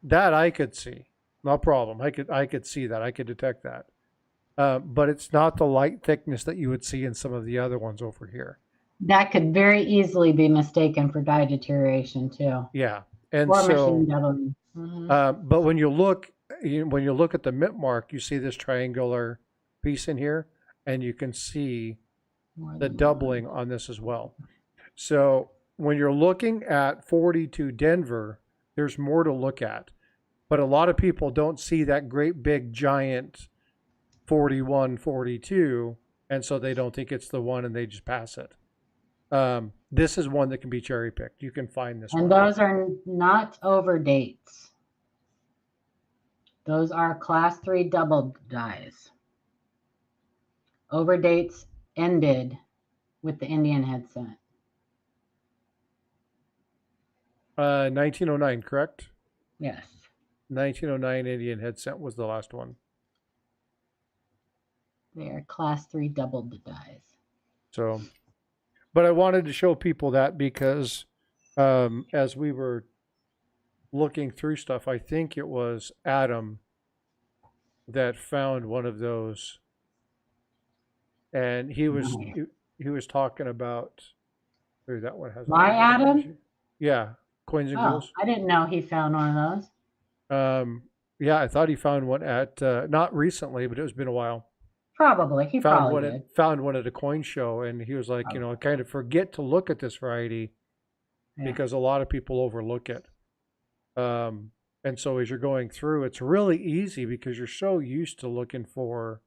That I could see, no problem. I could see that. I could detect that. But it's not the light thickness that you would see in some of the other ones over here. That could very easily be mistaken for dye deterioration too. Yeah, and or so, machine doubling. but when you look at the mint mark, you see this triangular piece in here, and you can see the doubling on this as well. So when you're looking at 42 Denver, there's more to look at, but a lot of people don't see that great big giant 41, 42, and so they don't think it's the one, and they just pass it. This is one that can be cherry picked. You can find this and one. Those are not over dates. Those are class 3 double dyes. Over dates ended with the Indian headset. 1909, correct? Yes. 1909 Indian headset was the last one. They are class 3 double dyes. So, but I wanted to show people that because as we were looking through stuff, I think it was Adam that found one of those, and he was talking about. That one has. My Adam? Yeah, Coins and Ghouls. I didn't know he found one of those. Yeah, I thought he found one at not recently, but it's been a while. Probably. He found probably did. Found one at a coin show, and he was like, I kind of forget to look at this variety because a lot of people overlook it. And so as you're going through, it's really easy because you're so used to looking for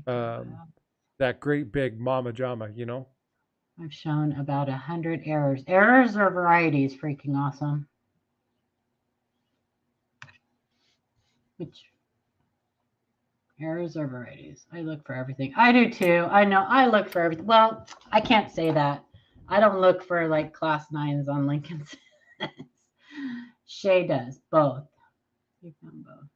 that great big mama jama, I've shown about 100 errors. Errors or varieties, freaking awesome. Which errors or varieties? I look for everything. I do too. I know I look for everything. Well, I can't say that. I don't look for like class 9s on Lincoln's. Shay does both. You found both.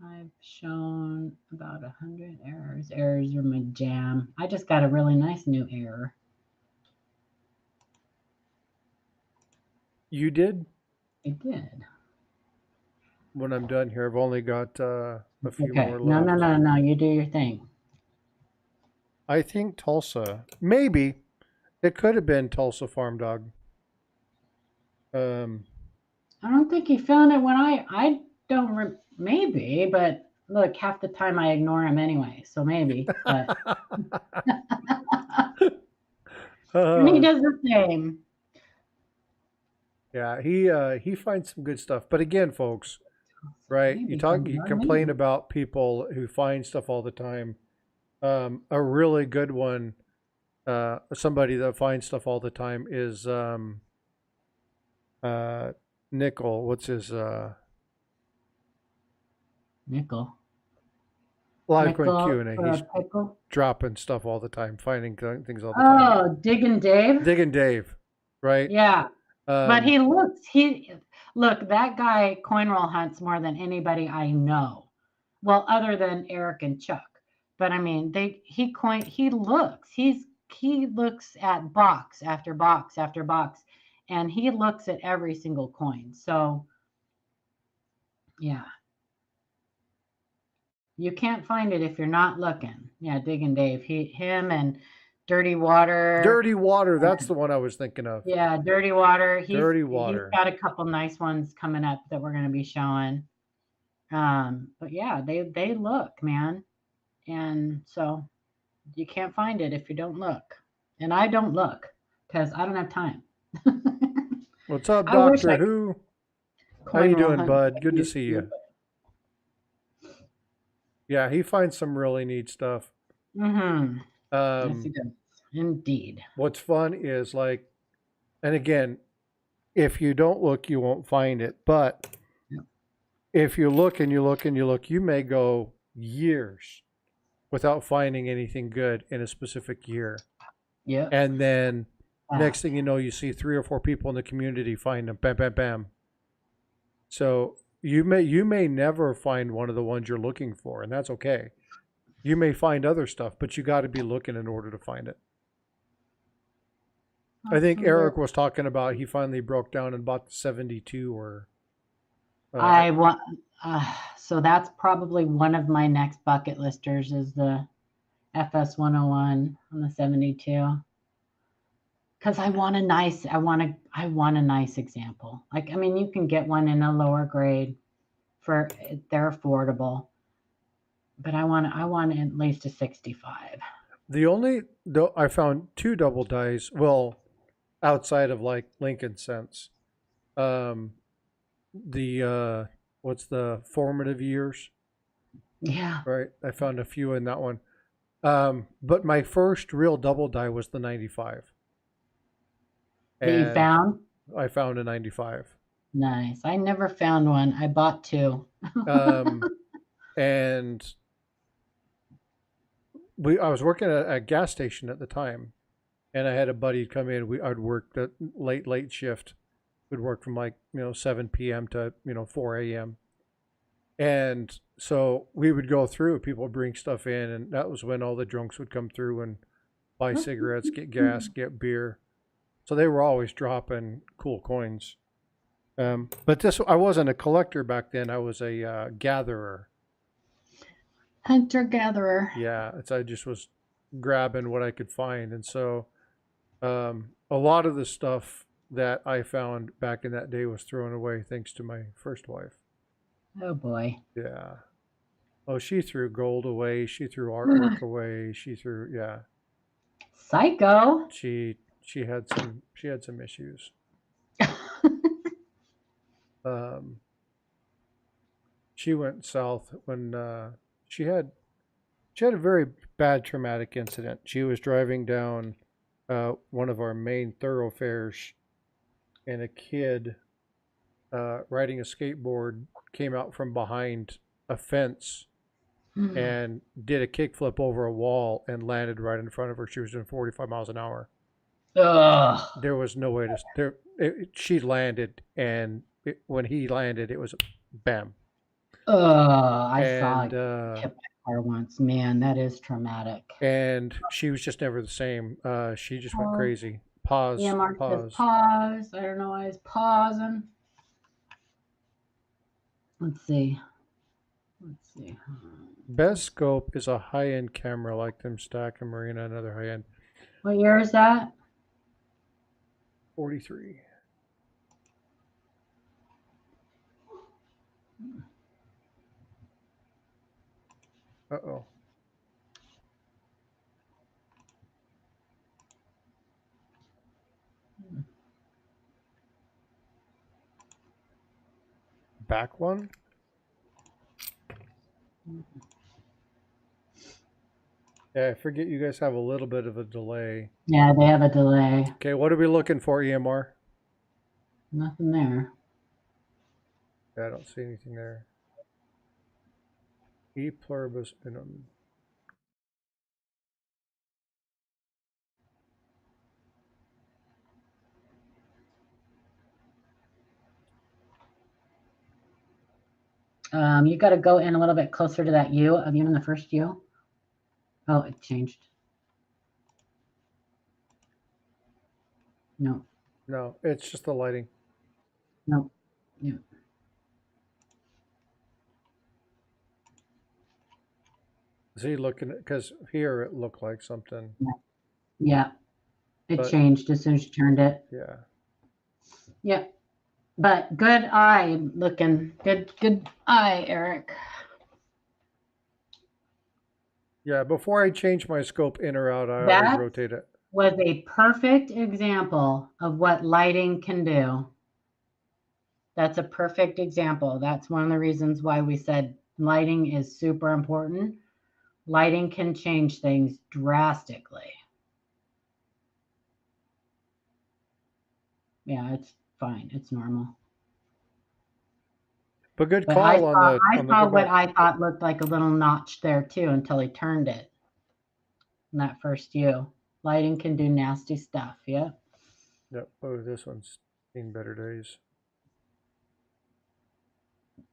I've shown about 100 errors. Errors are my jam. I just got a really nice new error. You did? I did. When I'm done here, I've only got a few more left. No. You do your thing. I think Tulsa. Maybe. It could have been Tulsa Farm Dog. I don't think he found it when I don't. Maybe, but look, half the time I ignore him anyway, so maybe. But and he does the same. Yeah, he finds some good stuff. But again, folks, right? You complain about people who find stuff all the time. A really good one, somebody that finds stuff all the time is Nickel. What's his Nickel? Live Coin Q&A. He's dropping stuff all the time, finding things all the time. Oh, Diggin' Dave. Diggin' Dave, right? Yeah. But look, that guy coin roll hunts more than anybody I know. Well, other than Eric and Chuck. But I mean, he looks at box after box after box, and he looks at every single coin. So yeah. You can't find it if you're not looking. Yeah, Diggin' Dave. Him and Dirty Water. Dirty Water, that's the one I was thinking of. Yeah, Dirty Water. He's got a couple nice ones coming up that we're going to be showing. But yeah, they look, man. And so, You can't find it if you don't look. And I don't look because I don't have time. What's up, I wish Doctor I Who? could How you coin roll doing, hunt bud? like Good to used see to, you. Yeah, he finds some really neat stuff. Mm-hmm. Yes, he does. Indeed. What's fun is like, and again, if you don't look, you won't find it. But Yep. if you look and you look and you look, you may go years without finding anything good in a specific year. Yep. And then next thing you know, you see 3 or 4 people in the community find them. Bam, bam, bam. So you may never find one of the ones you're looking for, and that's okay. You may find other stuff, but you got to be looking in order to find it. I think Eric was talking about he finally broke down and bought the 72 or. I want. So that's probably one of my next bucket listers is the FS 101 on the 72. Because I want a nice example. Like, I mean, you can get one in a lower grade for they're affordable, but I want at least a 65. I found 2 double dies. Well, outside of like Lincoln Sense, the what's the formative years? Yeah. Right. I found a few in that one. But my first real double die was the 95. That you found? I found a 95. Nice. I never found one. I bought 2. And I was working at a gas station at the time, and I had a buddy come in. I'd work the late shift. We'd work from like 7 p.m. to 4 a.m. And so we would go through. People would bring stuff in, and that was when all the drunks would come through and buy cigarettes, get gas, get beer. So they were always dropping cool coins. But I wasn't a collector back then. I was a gatherer. Hunter gatherer. Yeah, I just was grabbing what I could find, and so a lot of the stuff that I found back in that day was thrown away thanks to my first wife. Oh boy. Yeah. Oh, she threw gold away. She threw artwork away. She threw Psycho. She had some issues. She went south when she had a very bad traumatic incident. She was driving down one of our main thoroughfares, and a kid riding a skateboard came out from behind a fence and did a kickflip over a wall and landed right in front of her. She was doing 45 miles an hour. Ugh. There was no way to. She landed, and when he landed, it was bam. I saw it hit my car once. Man, that is traumatic. And she was just never the same. She just went crazy. Pause. Yeah, Mark says pause. I don't know why he's pausing. Let's see. Best Scope is a high-end camera like them Stack and Marina, another high-end. What year is that? 43. Uh-oh. Back one? Yeah, I forget you guys have a little bit of a delay. Yeah, they have a delay. Okay, what are we looking for, EMR? Nothing there. Yeah, I don't see anything there. E pluribus unum. You got to go in a little bit closer to that U. Have you in the first U? Oh, it changed. No. No, it's just the lighting. No. Yeah. Is he looking at, because here it looked like something. Yeah. It changed as soon as you turned it. Yeah. Yeah. But good eye looking. Good eye, Eric. Yeah, before I change my scope in or out, I always That rotate it. was a perfect example of what lighting can do. That's a perfect example. That's one of the reasons why we said lighting is super important. Lighting can change things drastically. Yeah, it's fine. It's normal. But good call on the. I saw what I thought looked like a little notch there too until he turned it. In that first view, lighting can do nasty stuff. Yeah. Yep. Oh, this one's seen better days.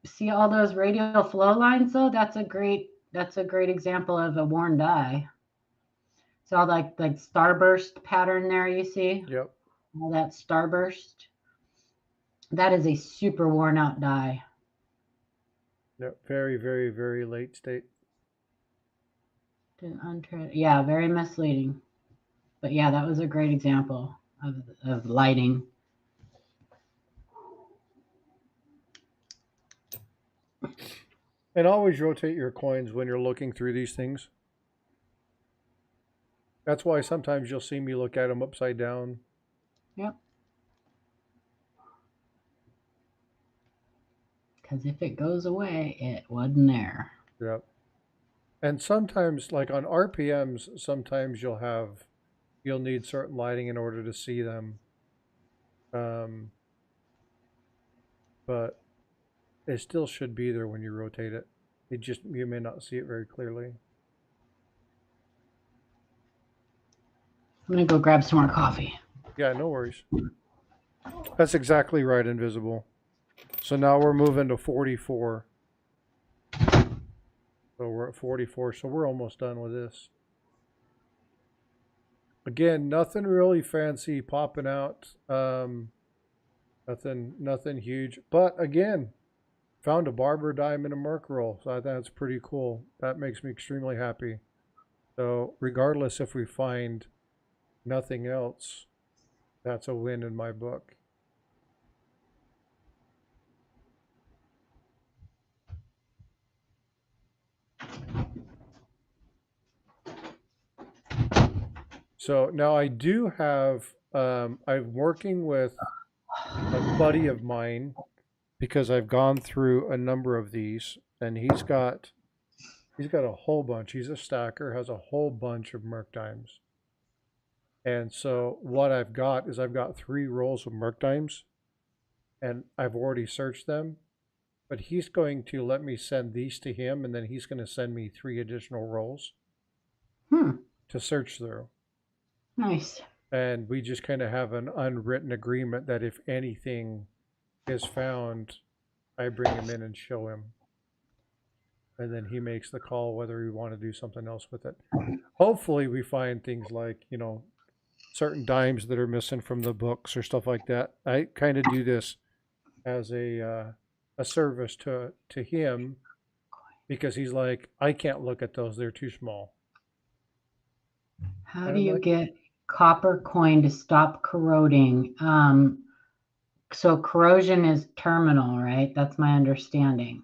See all those radial flow lines though? That's a great example of a worn die. So like starburst pattern there, you see? Yep. All that starburst. That is a super worn out die. Yep. Very, very, very late state. Yeah, very misleading. But yeah, that was a great example of lighting. And always rotate your coins when you're looking through these things. That's why sometimes you'll see me look at them upside down. Yep. Because if it goes away, it wasn't there. Yep. And sometimes, like on RPMs, sometimes you'll need certain lighting in order to see them. But it still should be there when you rotate it. You may not see it very clearly. I'm gonna go grab some more coffee. Yeah, no worries. That's exactly right, Invisible. So now we're moving to 44. So we're at 44, so we're almost done with this. Again, nothing really fancy popping out. Nothing huge. But again, found a barber dime and a merc roll. So I think that's pretty cool. That makes me extremely happy. So regardless if we find nothing else, that's a win in my book. So now I do have, I'm working with a buddy of mine because I've gone through a number of these, and he's got a whole bunch. He's a stacker, has a whole bunch of merc dimes. And so what I've got is I've got 3 rolls of merc dimes, and I've already searched them. But he's going to let me send these to him, and then he's going to send me 3 additional rolls to search through. Nice. And we just kind of have an unwritten agreement that if anything is found, I bring him in and show him. And then he makes the call whether we want to do something else with it. Hopefully we find things like, certain dimes that are missing from the books or stuff like that. I kind of do this as a service to him because he's like, I can't look at those. They're too small. How do you get copper coin to stop corroding? So corrosion is terminal, right? That's my understanding.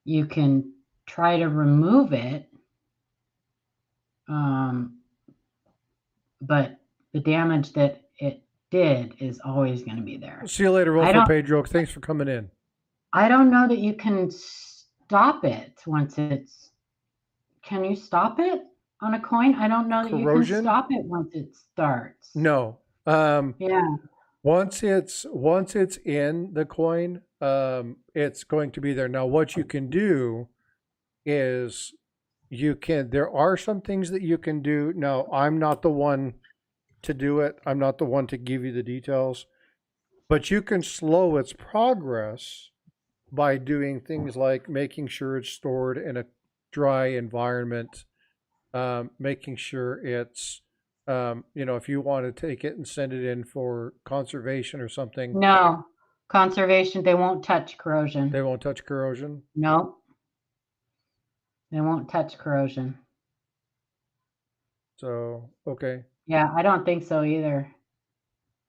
You can try to remove it, but the damage that it did is always going to be there. See you later, Wilfred Pedro. Thanks for coming in. I don't know that you can stop it once it's. Can you stop it on a coin? I don't know that you can stop it once it starts. No. Yeah. Once it's in the coin, it's going to be there. Now, what you can do is there are some things that you can do. Now, I'm not the one to do it. I'm not the one to give you the details, but you can slow its progress by doing things like making sure it's stored in a dry environment, making sure it's, if you want to take it and send it in for conservation or something. No, conservation, they won't touch corrosion. They won't touch corrosion? No. They won't touch corrosion. So, okay. Yeah, I don't think so either.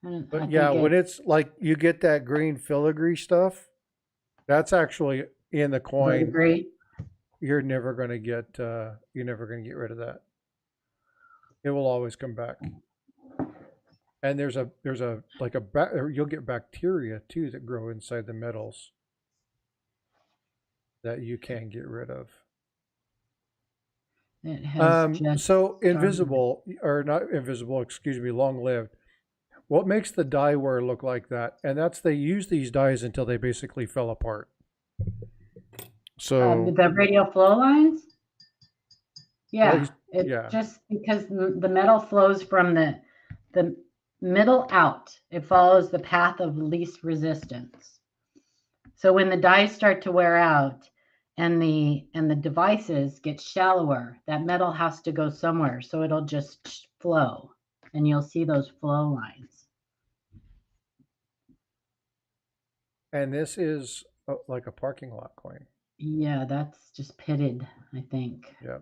But yeah, when it's like you get that green filigree stuff, that's actually in the coin. Filigree? you're never going to get rid of that. It will always come back. And there's a you'll get bacteria too that grow inside the metals that you can get rid of. It has so invisible, or not invisible, excuse me, long-lived. What makes the die wear look like that? And that's, they use these dies until they basically fell apart. So the radial flow lines? Yeah, it's yeah. just because the metal flows from the middle out. It follows the path of least resistance. So when the dies start to wear out and the devices get shallower, that metal has to go somewhere. So it'll just flow, and you'll see those flow lines. And this is like a parking lot coin. Yeah, that's just pitted, I think. Yeah.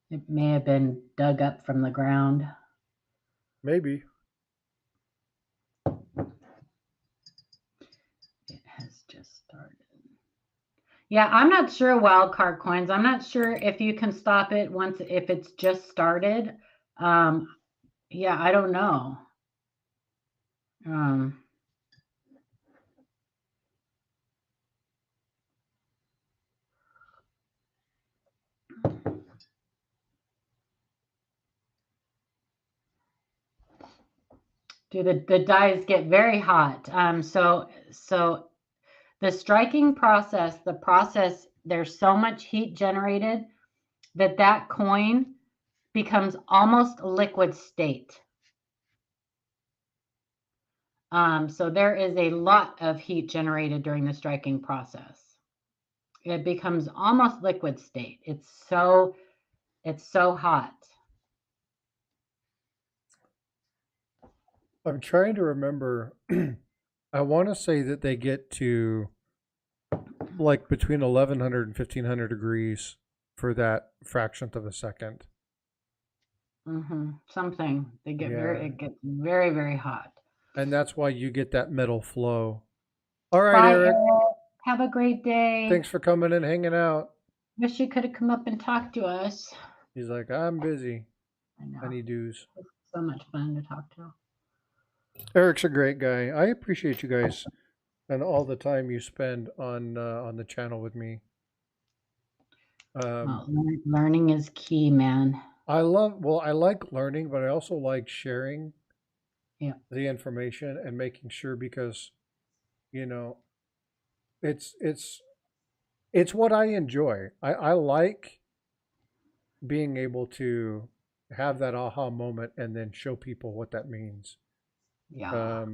It may have been dug up from the ground. Maybe. It has just started. Yeah, I'm not sure wild card coins. I'm not sure if you can stop it if it's just started. Yeah, I don't know. Do the dies get very hot? So the striking process, there's so much heat generated that coin becomes almost a liquid state. So there is a lot of heat generated during the striking process. It becomes almost liquid state. It's so hot. I'm trying to remember. I want to say that they get to like between 1100 and 1500 degrees for that fraction of a second. Something. It gets very, very hot. And that's why you get that metal flow. All right, Bye, Eric. Have a great day. Thanks for coming and hanging out. Wish you could have come up and talked to us. He's like, I'm busy. I know. Honeydews. It's so much fun to talk to. Eric's a great guy. I appreciate you guys and all the time you spend on the channel with me. Learning is key, man. I like learning, but I also like sharing the information and making sure, because it's what I enjoy. I like being able to have that aha moment and then show people what that means. Yeah.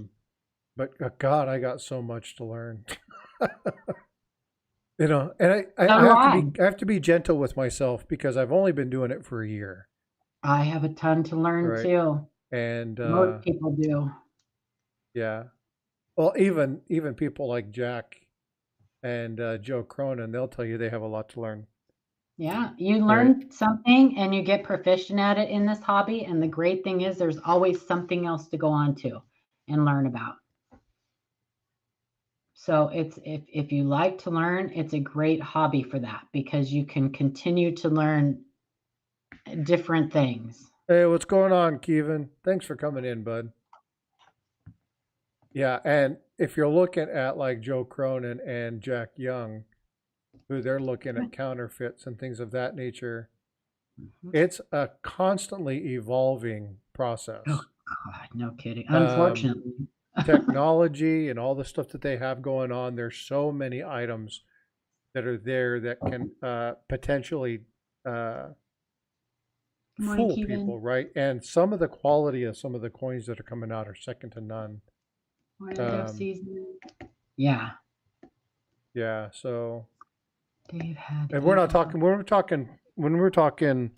But God, I got so much to learn. And I have to be gentle with myself because I've only been doing it for a year. I have a ton to learn too. And most people do. Yeah. Well, even people like Jack and Joe Cronin, they'll tell you they have a lot to learn. Yeah, you learn something and you get proficient at it in this hobby. And the great thing is there's always something else to go on to and learn about. So it's if you like to learn, it's a great hobby for that, because you can continue to learn different things. Hey, what's going on, Kevin? Thanks for coming in, bud. Yeah, and if you're looking at like Joe Cronin and Jack Young, who they're looking at counterfeits and things of that nature, it's a constantly evolving process. Oh God, no kidding. Unfortunately. Technology and all the stuff that they have going on, there's so many items that are there that can potentially fool people, right? And some of the quality of some of the coins that are coming out are second to none. Yeah. Yeah. So. And we're not talking. When we're talking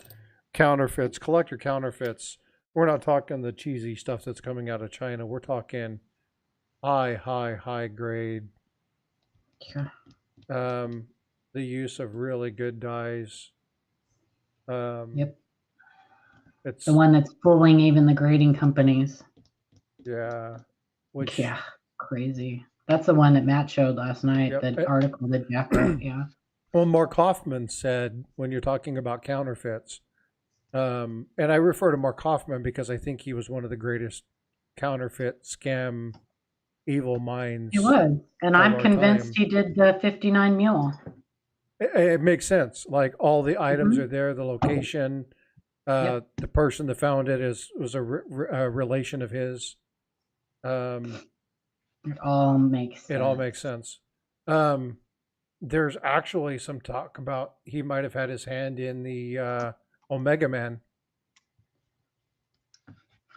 counterfeits, collector counterfeits, we're not talking the cheesy stuff that's coming out of China. We're talking high grade. Sure. The use of really good dyes. Yep. It's the one that's fooling even the grading companies. Yeah. Crazy. That's the one that Matt showed last night. That article that Jack wrote. Yeah. Well, Mark Hoffman said when you're talking about counterfeits, and I refer to Mark Hoffman because I think he was one of the greatest counterfeit scam evil minds. He was, and of I'm our convinced time. he did the 59 mule. It makes sense. Like all the items Mhm. are there, the location. Yep. The person that found it was a relation of his. It all makes sense. It all makes sense. There's actually some talk about he might have had his hand in the Omega Man.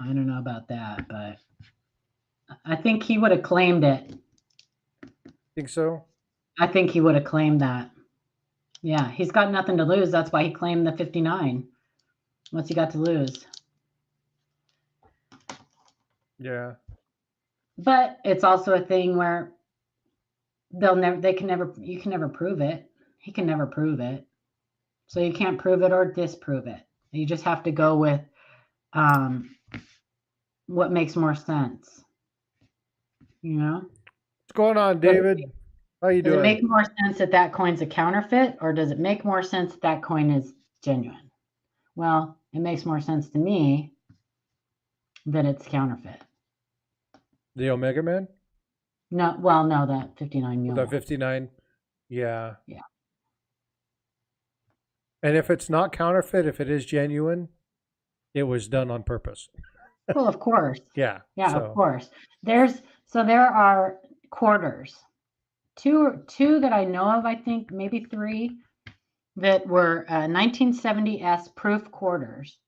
I don't know about that, but I think he would have claimed it. Think so? I think he would have claimed that. Yeah, he's got nothing to lose. That's why he claimed the 59. What's he got to lose? Yeah. But it's also a thing where you can never prove it. He can never prove it. So you can't prove it or disprove it. You just have to go with what makes more sense. You know? What's going on, David? How you Does doing? it make more sense that coin's a counterfeit, or does it make more sense that coin is genuine? Well, it makes more sense to me that it's counterfeit. The Omega Man? No, that 59 mule. That 59? Yeah. Yeah. And if it's not counterfeit, if it is genuine, it was done on purpose. Well, of course. Yeah. Yeah, of course. There are quarters. Two that I know of, I think, maybe three, that were 1970s proof quarters.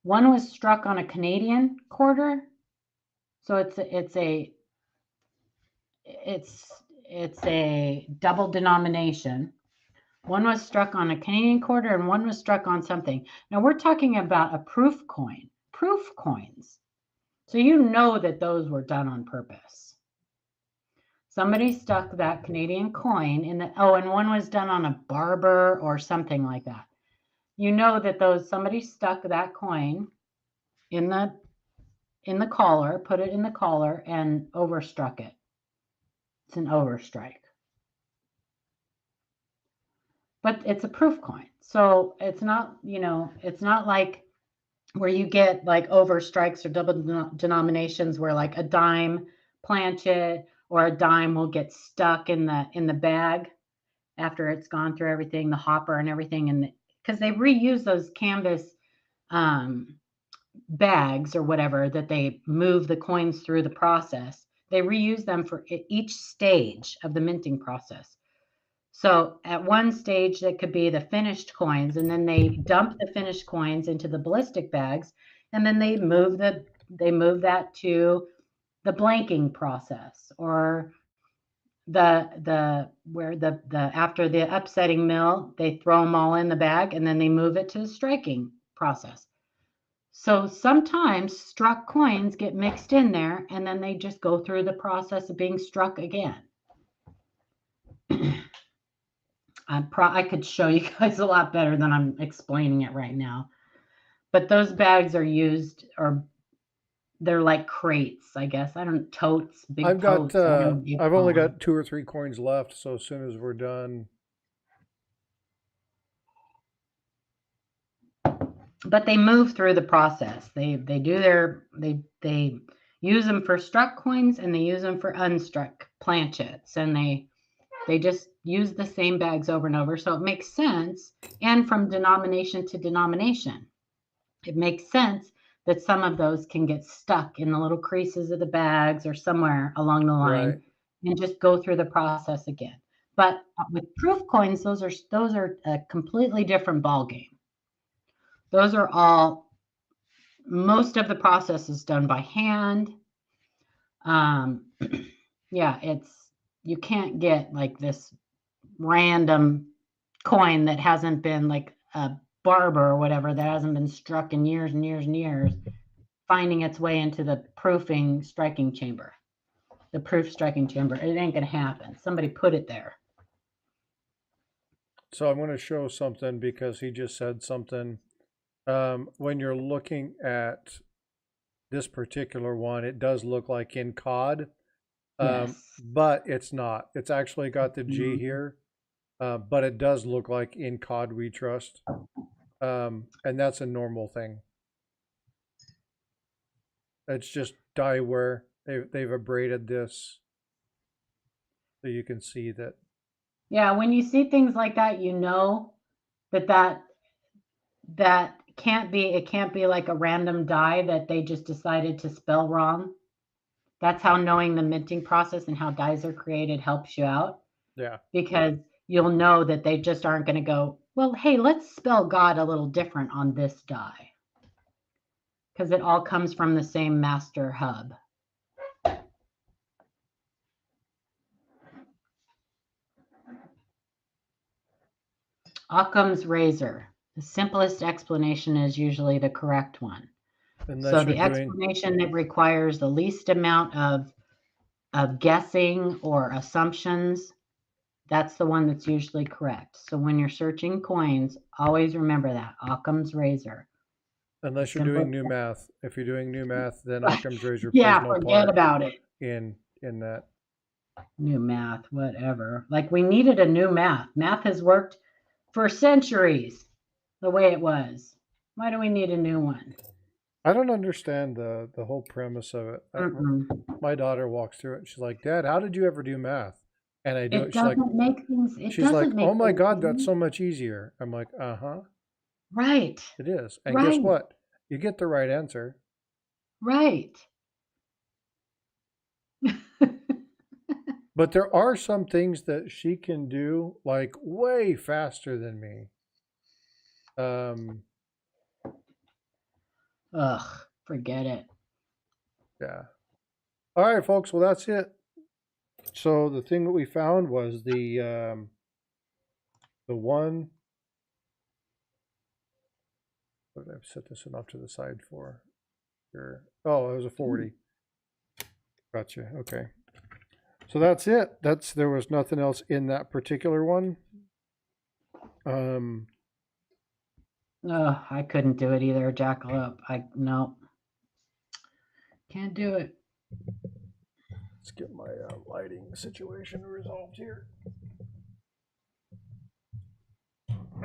One was struck on a Canadian quarter, so it's a double denomination. One was struck on a Canadian quarter and one was struck on something. Now we're talking about a proof coin, proof coins. So you know that those were done on purpose. Somebody stuck that Canadian coin in and one was done on a barber or something like that. You know that somebody stuck that coin in the collar, put it in the collar and overstruck it. It's an overstrike. But it's a proof coin. So it's not, it's not like where you get like overstrikes or double denominations where like a dime planchet or a dime will get stuck in the bag after it's gone through everything, the hopper and everything, and because they reuse those canvas bags or whatever that they move the coins through the process. They reuse them for each stage of the minting process. So at one stage, that could be the finished coins, and then they dump the finished coins into the ballistic bags, and then they move that to the blanking process, or where after the upsetting mill, they throw them all in the bag, and then they move it to the striking process. So sometimes struck coins get mixed in there, and then they just go through the process of being struck again. I could show you guys a lot better than I'm explaining it right now. But those bags are used, or they're like crates, I guess. Totes, big totes. I've only got 2 or 3 coins left, so as soon as we're done. But they move through the process. They use them for struck coins and they use them for unstruck planchets, and they just use the same bags over and over. So it makes sense. And from denomination to denomination, it makes sense that some of those can get stuck in the little creases of the bags or somewhere along the line, right, and just go through the process again. But with proof coins, those are a completely different ballgame. Those are all, most of the process is done by hand. Yeah, you can't get like this random coin that hasn't been like a barber or whatever, that hasn't been struck in years and years and years, finding its way into the proofing striking chamber. The proof striking chamber. It ain't gonna happen. Somebody put it there. So I'm going to show something because he just said something. When you're looking at this particular one, it does look like in COD, Yes. but it's not. It's actually got the G here. but it does look like in COD we trust. And that's a normal thing. It's just die wear. They've abraded this, so you can see that. Yeah, when you see things like that, you know that can't be, it can't be like a random die that they just decided to spell wrong. That's how knowing the minting process and how dies are created helps you out. Yeah. Because you'll know that they just aren't going to go, well, hey, let's spell God a little different on this die. Because it all comes from the same master hub. Occam's razor. The simplest explanation is usually the correct one. So the explanation that requires the least amount of guessing or assumptions, that's the one that's usually correct. So when you're searching coins, always remember that. Occam's razor. Unless you're doing new math. If you're doing new math, then Occam's razor yeah, plays no forget part about it. In that. New math, whatever. Like we needed a new math. Math has worked for centuries the way it was. Why do we need a new one? I don't understand the whole premise of it. My daughter walks through it. And she's like, "Dad, how did you ever do math?" And I do it. She's like, make things. She's like, "Oh my God, that's so much easier." I'm like, "Uh-huh." Right. It is. And guess what? You get the right answer. Right. But there are some things that she can do like way faster than me. Ugh, forget it. Yeah. All right, folks. Well, that's it. So the thing that we found was the one. What did I set this one off to the side for? Here. Oh, it was a 40. Gotcha. Okay. So that's it. There was nothing else in that particular one. I couldn't do it either. Jackalope. No. Can't do it. Let's get my lighting situation resolved here.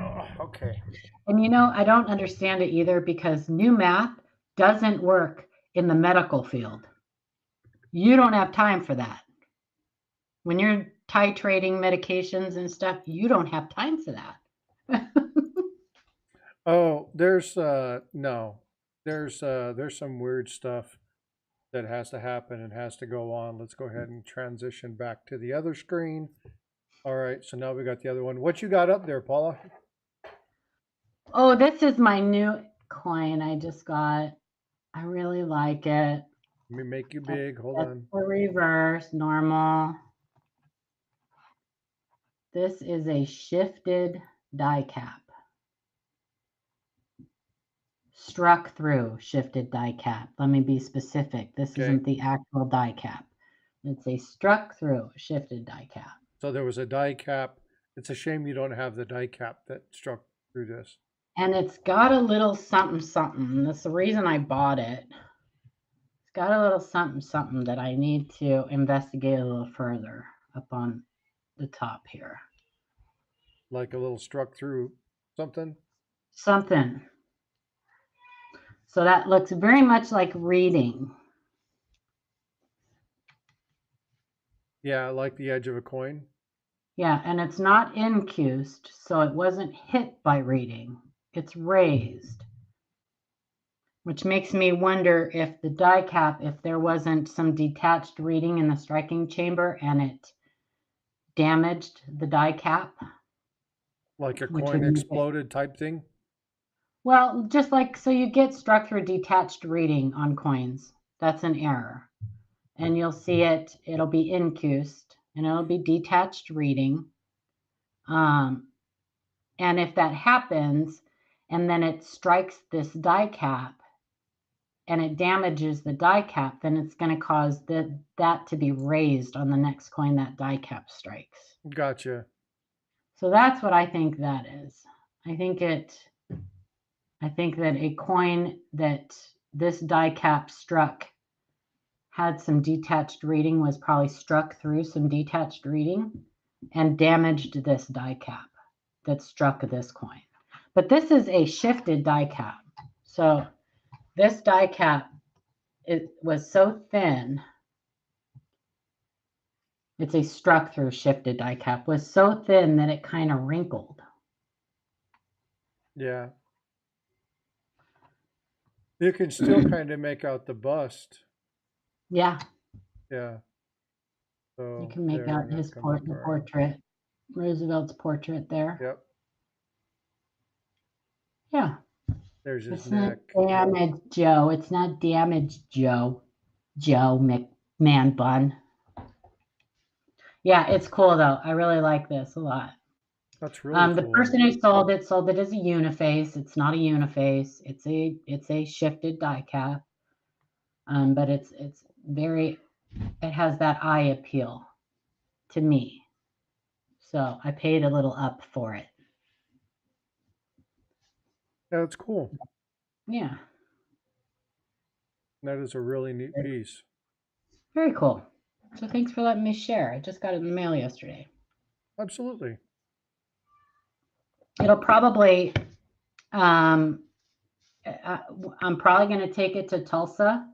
Oh, okay. And I don't understand it either because new math doesn't work in the medical field. You don't have time for that. When you're titrating medications and stuff, you don't have time for that. Oh, there's no. There's some weird stuff that has to happen and has to go on. Let's go ahead and transition back to the other screen. All right, so now we got the other one. What you got up there, Paula? Oh, this is my new coin I just got. I really like it. Let me make you big. Hold on. The reverse, normal. This is a shifted die cap. Struck through shifted die cap. Let me be specific. This isn't the actual die cap. It's a struck through shifted die cap. So there was a die cap. It's a shame you don't have the die cap that struck through this. And it's got a little something, something. That's the reason I bought it. It's got a little something, something that I need to investigate a little further up on the top here. Like a little struck through something? Something. So that looks very much like reading. Yeah, like the edge of a coin. Yeah, and it's not incused, so it wasn't hit by reading. It's raised. Which makes me wonder if the die cap, if there wasn't some detached reading in the striking chamber and it damaged the die cap. Like a coin exploded type thing? Well, just like, so you get struck through detached reading on coins. That's an error. And you'll see it'll be incused, and it'll be detached reading. And if that happens, and then it strikes this die cap, and it damages the die cap, then it's going to cause that to be raised on the next coin that die cap strikes. Gotcha. So that's what I think that is. I think that a coin that this die cap struck had some detached reading, was probably struck through some detached reading, and damaged this die cap that struck this coin. But this is a shifted die cap. So this die cap, it was so thin. It's a struck through shifted die cap, was so thin that it kind of wrinkled. Yeah. You can still kind of make out the bust. Yeah. Yeah. So you can make out his portrait, Roosevelt's portrait there. Yep. Yeah. There's his it's neck. Not damaged, Joe. It's not damaged, Joe. Joe McMahon Bun. Yeah, it's cool though. I really like this a lot. That's really cool. The person who sold it as a uniface. It's not a uniface. It's a shifted die cap. But it has that eye appeal to me. So I paid a little up for it. Yeah, that's cool. Yeah. That is a really neat piece. Very cool. So thanks for letting me share. I just got it in the mail yesterday. Absolutely. It'll probably, I'm probably going to take it to Tulsa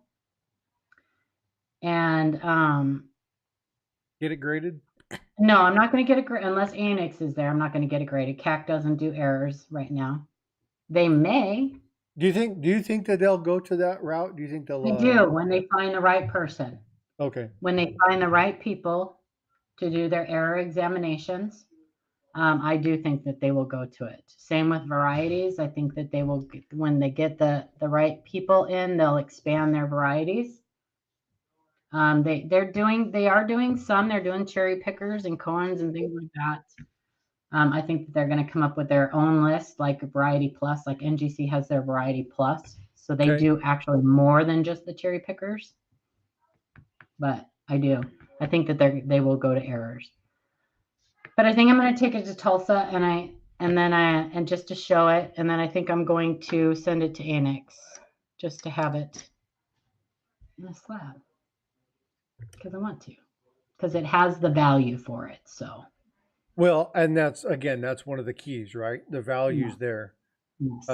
and get it graded. No, I'm not going to get it graded unless Annex is there. I'm not going to get it graded. CAC doesn't do errors right now. They may. Do you think that they'll go to that route? Do you think they'll? They do when they find the right person. Okay. When they find the right people to do their error examinations, I do think that they will go to it. Same with varieties. I think that they will, when they get the right people in, they'll expand their varieties. They are doing some. They're doing cherry pickers and corns and things like that. I think that they're going to come up with their own list, like Variety Plus, like NGC has their Variety Plus. So they do actually more than just the cherry pickers. But I think that they will go to errors. But I think I'm going to take it to Tulsa and just to show it. And then I think I'm going to send it to Annex just to have it in a slab because I want to, because it has the value for it. So. Well, and that's one of the keys, right? The value's there. Yes.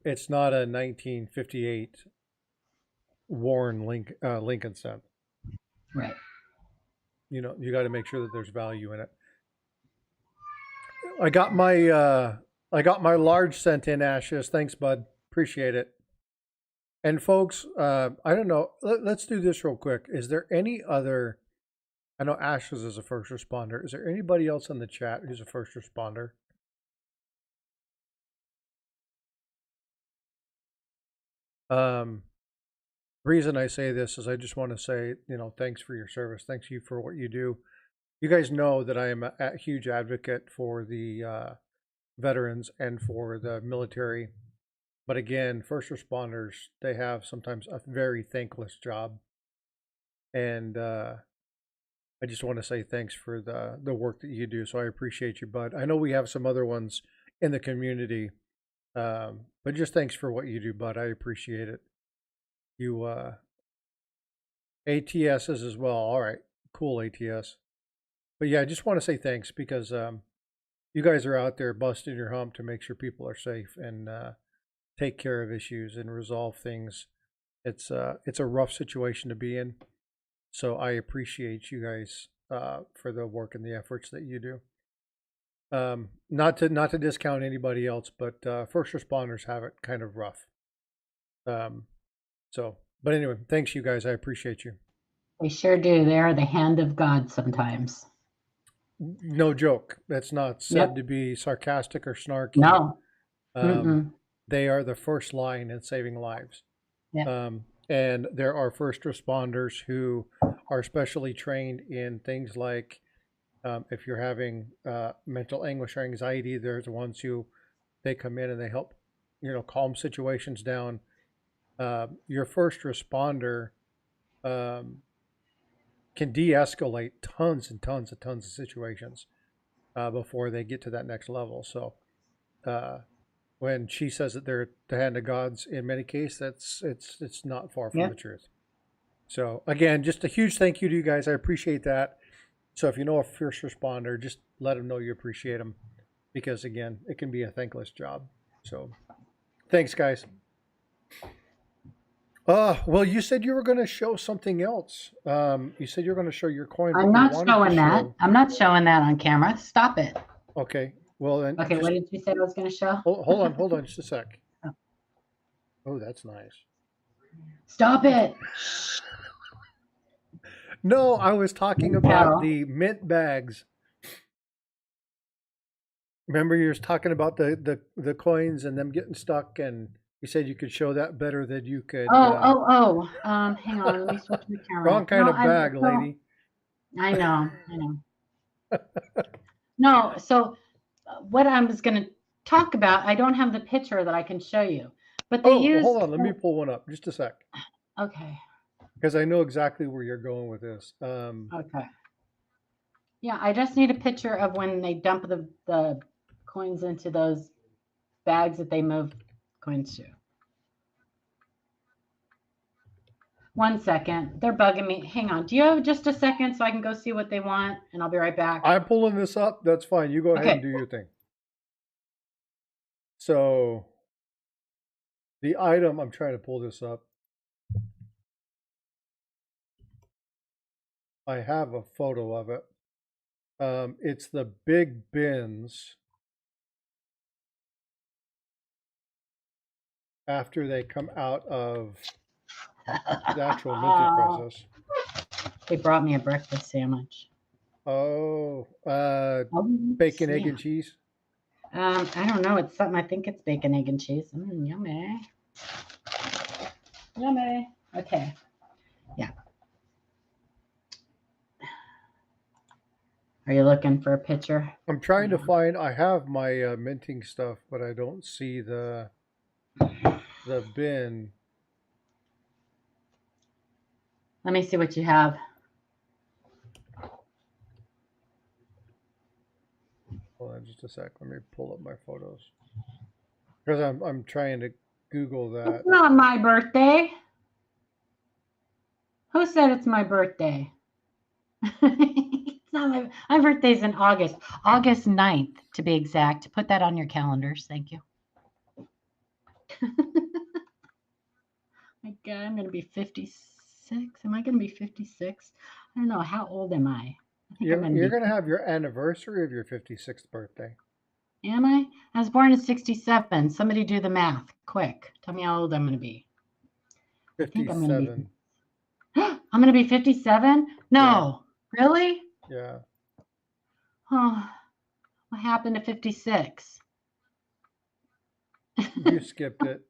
It's not a 1958 Warren Lincoln cent. Right. You know, you got to make sure that there's value in it. I got my large cent in, Ashes. Thanks, bud. Appreciate it. And folks, I don't know. Let's do this real quick. Is there any other? I know Ashes is a first responder. Is there anybody else in the chat who's a first responder? Reason I say this is I just want to say, thanks for your service. Thanks you for what you do. You guys know that I am a huge advocate for the veterans and for the military. But again, first responders, they have sometimes a very thankless job. And I just want to say thanks for the work that you do. So I appreciate you, bud. I know we have some other ones in the community, but just thanks for what you do, bud. I appreciate it. You ATSs as well. All right, cool ATS. But yeah, I just want to say thanks because you guys are out there busting your hump to make sure people are safe and take care of issues and resolve things. It's a rough situation to be in. So I appreciate you guys for the work and the efforts that you do. Not to discount anybody else, but first responders have it kind of rough. But anyway, thanks you guys. I appreciate you. They sure do. They are the hand of God sometimes. No joke. That's not said to be sarcastic or snarky. No. They are the first line in saving lives. Yeah. And there are first responders who are specially trained in things like if you're having mental anguish or anxiety, there's the ones who they come in and they help, calm situations down. Your first responder can de-escalate tons and tons and tons of situations before they get to that next level. So when she says that they're the hand of God's, in many cases, it's not far from the truth. So again, just a huge thank you to you guys. I appreciate that. So if you know a first responder, just let them know you appreciate them, because again, it can be a thankless job. So thanks, guys. Well, you said you were going to show something else. You said you're going to show your coin, but I'm you not wanted to showing that. show. I'm not showing that on camera. Stop it. Okay. Well, then. Okay, what did you say I was going to show? Hold on, just a sec. Oh, that's nice. Stop it. No, I was talking about the mint bags. Remember, you were talking about the coins and them getting stuck, and you said you could show that better than you could. Hang on. Let me switch my camera. Wrong kind of bag, lady. I know. No, so what I was going to talk about, I don't have the picture that I can show you. But they use. Hold on. Let me pull one up. Just a sec. Okay. Because I know exactly where you're going with this. Okay. Yeah, I just need a picture of when they dump the coins into those bags that they move coins to. 1 second. They're bugging me. Hang on. Do you have just a second so I can go see what they want? And I'll be right back. I'm pulling this up. That's fine. You go ahead and do your thing. So the item, I'm trying to pull this up. I have a photo of it. It's the big bins after they come out of the actual minting process. They brought me a breakfast sandwich. Oh, bacon, egg, and cheese? I don't know. It's something, I think it's bacon, egg, and cheese. Yummy. Yummy. Okay. Yeah. Are you looking for a picture? I'm trying to find, I have my minting stuff, but I don't see the bin. Let me see what you have. Hold on just a sec. Let me pull up my photos. Because I'm trying to Google that. It's not my birthday. Who said it's my birthday? It's not my birthday's in August. August 9th, to be exact. Put that on your calendars. Thank you. My God, I'm going to be 56. Am I going to be 56? I don't know. How old am I? You're going to have your anniversary of your 56th birthday. Am I? I was born in 67. Somebody do the math. Quick. Tell me how old I'm going to be. 57. I'm going to be 57? No. Yeah. Really? Yeah. Oh, what happened to 56? You skipped it.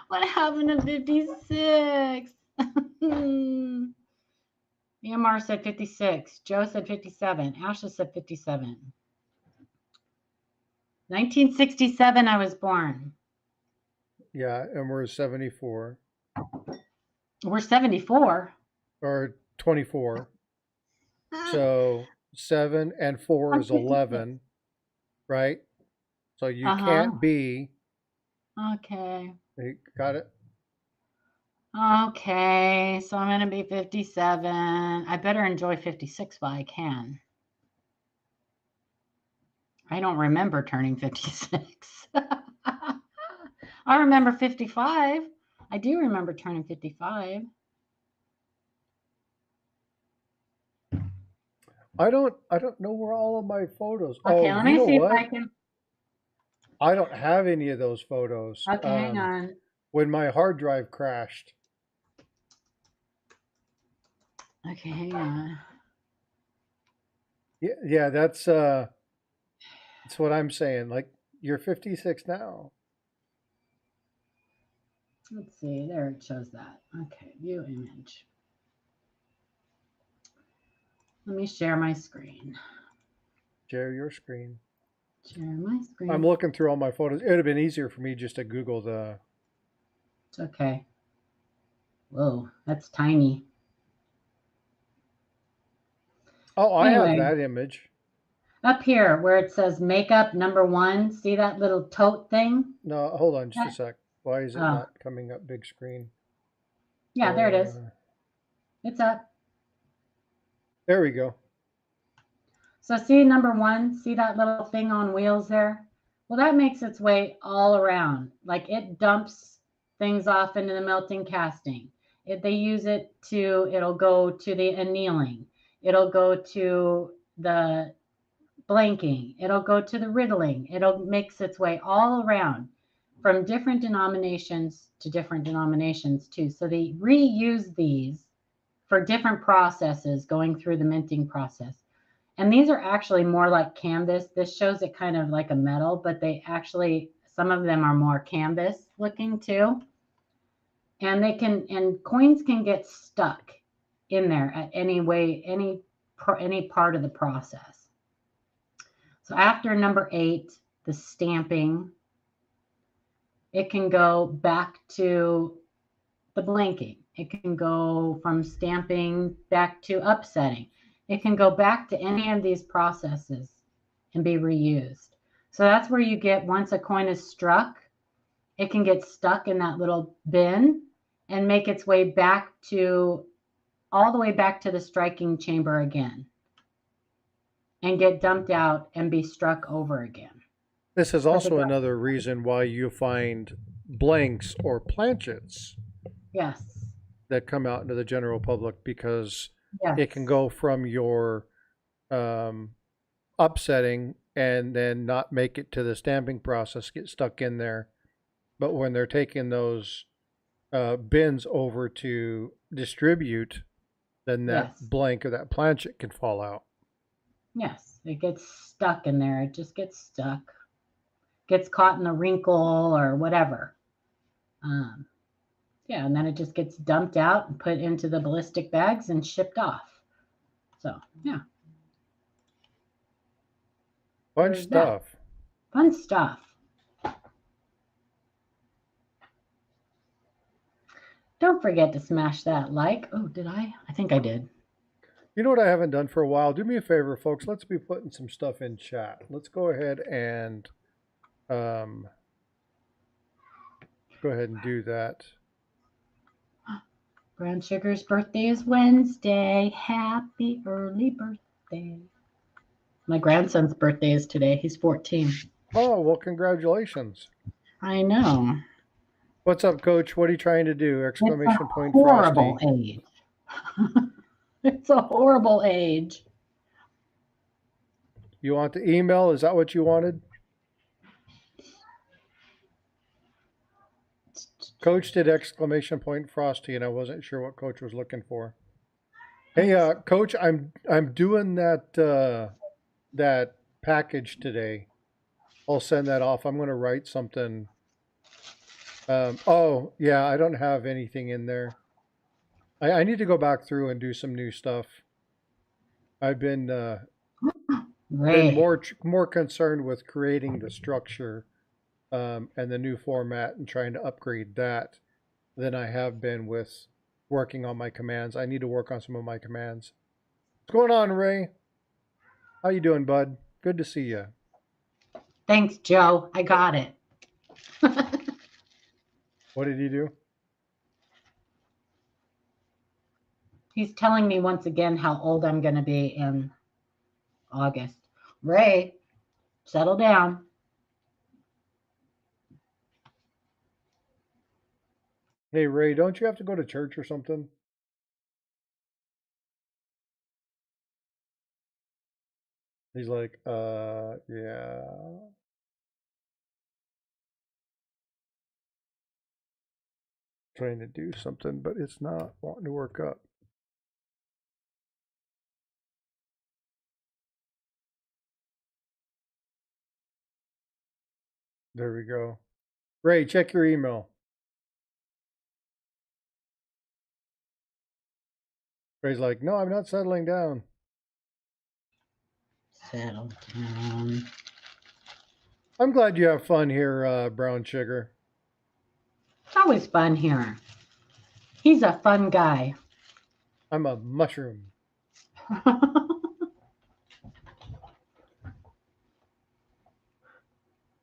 What happened to 56? EMR said 56. Joe said 57. Ashley said 57. 1967, I was born. Yeah, and we're 74. We're 74. Or 24. So 7 and 4 is 11, right? So you can't be. Okay. You got it? Okay, so I'm going to be 57. I better enjoy 56 while I can. I don't remember turning 56. I remember 55. I do remember turning 55. I don't know where all of my photos. Okay, let me see if I can. I don't have any of those photos. Okay, hang on. When my hard drive crashed. Okay, hang on. Yeah, that's what I'm saying. Like, you're 56 now. Let's see. There it shows that. Okay, view image. Let me share my screen. Share your screen. Share my screen. I'm looking through all my photos. It would have been easier for me just to Google the. It's okay. Whoa, that's tiny. Oh, I have that image. Up here where it says makeup #1, see that little tote thing? No, hold on just a sec. Why is it not coming up big screen? Yeah, there it is. It's up. There we go. So see number 1, see that little thing on wheels there? Well, that makes its way all around. Like it dumps things off into the melting casting. If they use it to, it'll go to the annealing. It'll go to the blanking. It'll go to the riddling. It'll mix its way all around from different denominations to different denominations too. So they reuse these for different processes going through the minting process. And these are actually more like canvas. This shows it kind of like a metal, but they actually, some of them are more canvas looking too. And they can, and coins can get stuck in there at any way, any part of the process. So after number 8, the stamping, it can go back to the blanking. It can go from stamping back to upsetting. It can go back to any of these processes and be reused. So that's where you get, once a coin is struck, it can get stuck in that little bin and make its way back to, all the way back to the striking chamber again and get dumped out and be struck over again. This is also another reason why you find blanks or planchets. Yes. That come out into the general public, because it can go from your upsetting and then not make it to the stamping process, get stuck in there. But when they're taking those bins over to distribute, then that blank or that planchet can fall out. Yes, it gets stuck in there. It just gets stuck, gets caught in a wrinkle or whatever. Yeah, and then it just gets dumped out and put into the ballistic bags and shipped off. So, yeah. Fun stuff. Fun stuff. Don't forget to smash that like. Oh, did I? I think I did. You know what I haven't done for a while? Do me a favor, folks. Let's be putting some stuff in chat. Let's go ahead and do that. Brown Sugar's birthday is Wednesday. Happy early birthday. My grandson's birthday is today. He's 14. Oh, well, congratulations. I know. What's up, Coach? What are you trying to do? Exclamation point, horrible Frosty. Age. It's a horrible age. You want the email? Is that what you wanted? Coach did exclamation point Frosty, and I wasn't sure what Coach was looking for. Hey, Coach, I'm doing that that package today. I'll send that off. I'm going to write something. Oh, yeah, I don't have anything in there. I need to go back through and do some new stuff. I've been more concerned with creating the structure and the new format and trying to upgrade that than I have been with working on my commands. I need to work on some of my commands. What's going on, Ray? How you doing, bud? Good to see you. Thanks, Joe. I got it. What did you do? He's telling me once again how old I'm going to be in August. Ray, settle down. Hey, Ray, don't you have to go to church or something? He's like, yeah. Trying to do something, but it's not wanting to work up. There we go. Ray, check your email. Ray's like, no, I'm not settling down. Settle down. I'm glad you have fun here, Brown Sugar. It's always fun here. He's a fun guy. I'm a mushroom.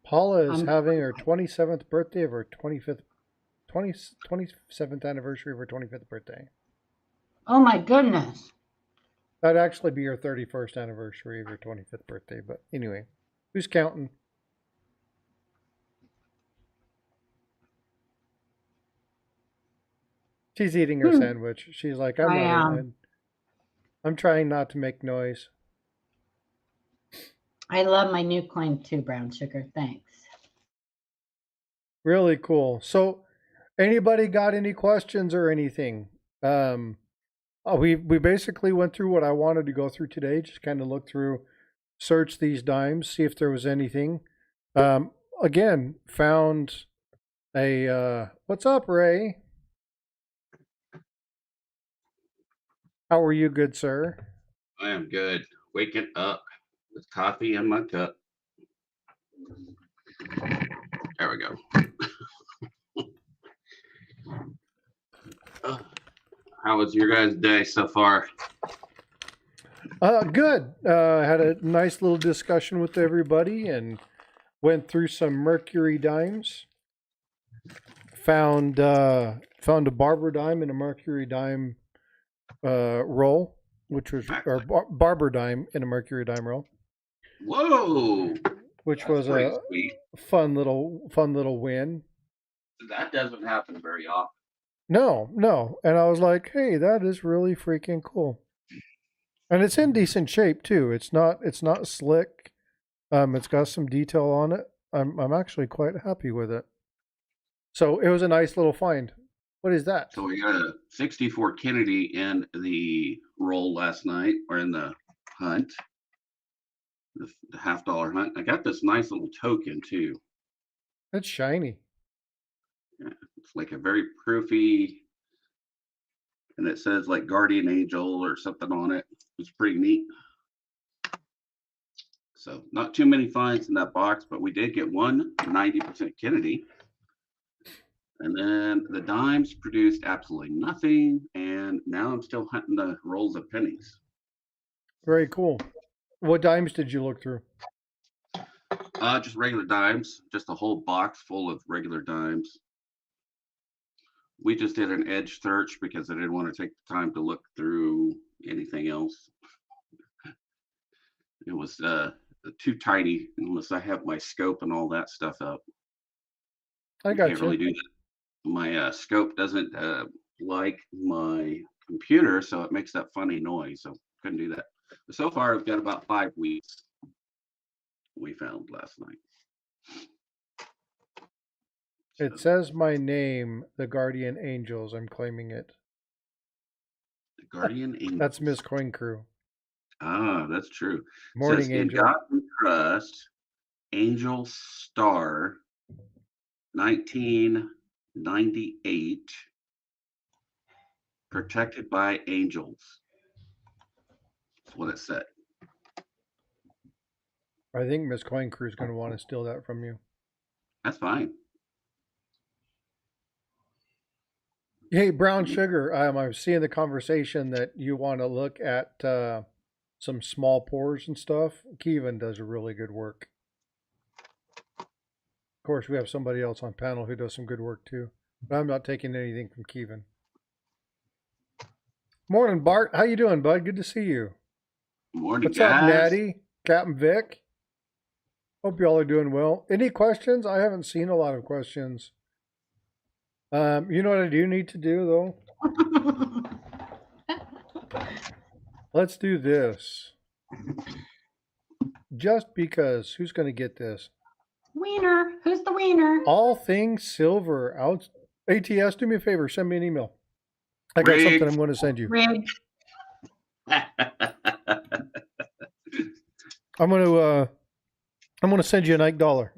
Paula is having her 27th birthday of her 27th anniversary of her 25th birthday. Oh my goodness. That'd actually be your 31st anniversary of your 25th birthday. But anyway, who's counting? She's eating her sandwich. She's like, I'm trying not to make noise. I love my new coin too, brown sugar. Thanks. Really cool. So, anybody got any questions or anything? We basically went through what I wanted to go through today. Just kind of look through, search these dimes, see if there was anything. Again, found a what's up, Ray? How are you, good sir? I am good. Waking up with coffee in my cup. There we go. How was your guys' day so far? Good. Had a nice little discussion with everybody and went through some Mercury dimes. Found a barber dime and a Mercury dime roll, which was or barber dime in a Mercury dime roll. Whoa! Which was a sweet. fun little win. That doesn't happen very often. No, and I was like, hey, that is really freaking cool. And it's in decent shape too. It's not slick. It's got some detail on it. I'm actually quite happy with it. So it was a nice little find. What is that? So we got a 64 Kennedy in the roll last night, or in the hunt, the $50 hunt. I got this nice little token too. It's shiny. Yeah, it's like a very proofy, and it says like Guardian Angel or something on it. It's pretty neat. So not too many finds in that box, but we did get one 90% Kennedy. And then the dimes produced absolutely nothing. And now I'm still hunting the rolls of pennies. Very cool. What dimes did you look through? Just regular dimes, just a whole box full of regular dimes. We just did an edge search because I didn't want to take the time to look through anything else. It was too tiny unless I have my scope and all that stuff up. I got you. Can't really do that. My scope doesn't like my computer, so it makes that funny noise. So couldn't do that. But so far, I've got about 5 weeks. We found last night. It says my name, the Guardian Angels. I'm claiming it. The Guardian Angels. That's Miss Coin Crew. Ah, that's true. Morning says, Angel. In God we trust, Angel Star, 1998, protected by angels. That's what it said. I think Miss Coin Crew is going to want to steal that from you. That's fine. Hey, Brown Sugar, I was seeing the conversation that you want to look at some small pores and stuff. Kevin does a really good work. Of course, we have somebody else on panel who does some good work too. But I'm not taking anything from Kevin. Morning, Bart. How you doing, bud? Good to see you. Morning, What's guys. up, Natty? Captain Vic? Hope y'all are doing well. Any questions? I haven't seen a lot of questions. You know what I do need to do, though? Let's do this. Just because. Who's going to get this? Wiener. Who's the wiener? All things silver. ATS, do me a favor. Send me an email. I got something I'm going to send you. Rig. I'm going to send you an Ike dollar.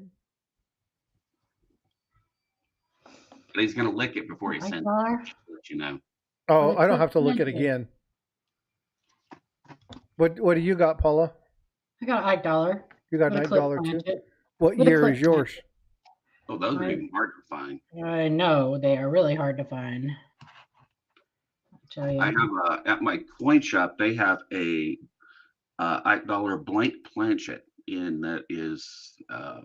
But he's going to lick it before he sends it. Let you know. Oh, I don't have to look at it again. What do you got, Paula? I got an Ike dollar. You got an Ike dollar too? What year is yours? Oh, those are even hard to find. I know. They are really hard to find. I'll tell you. I have at my coin shop, they have a Ike dollar blank planchet in that is oh,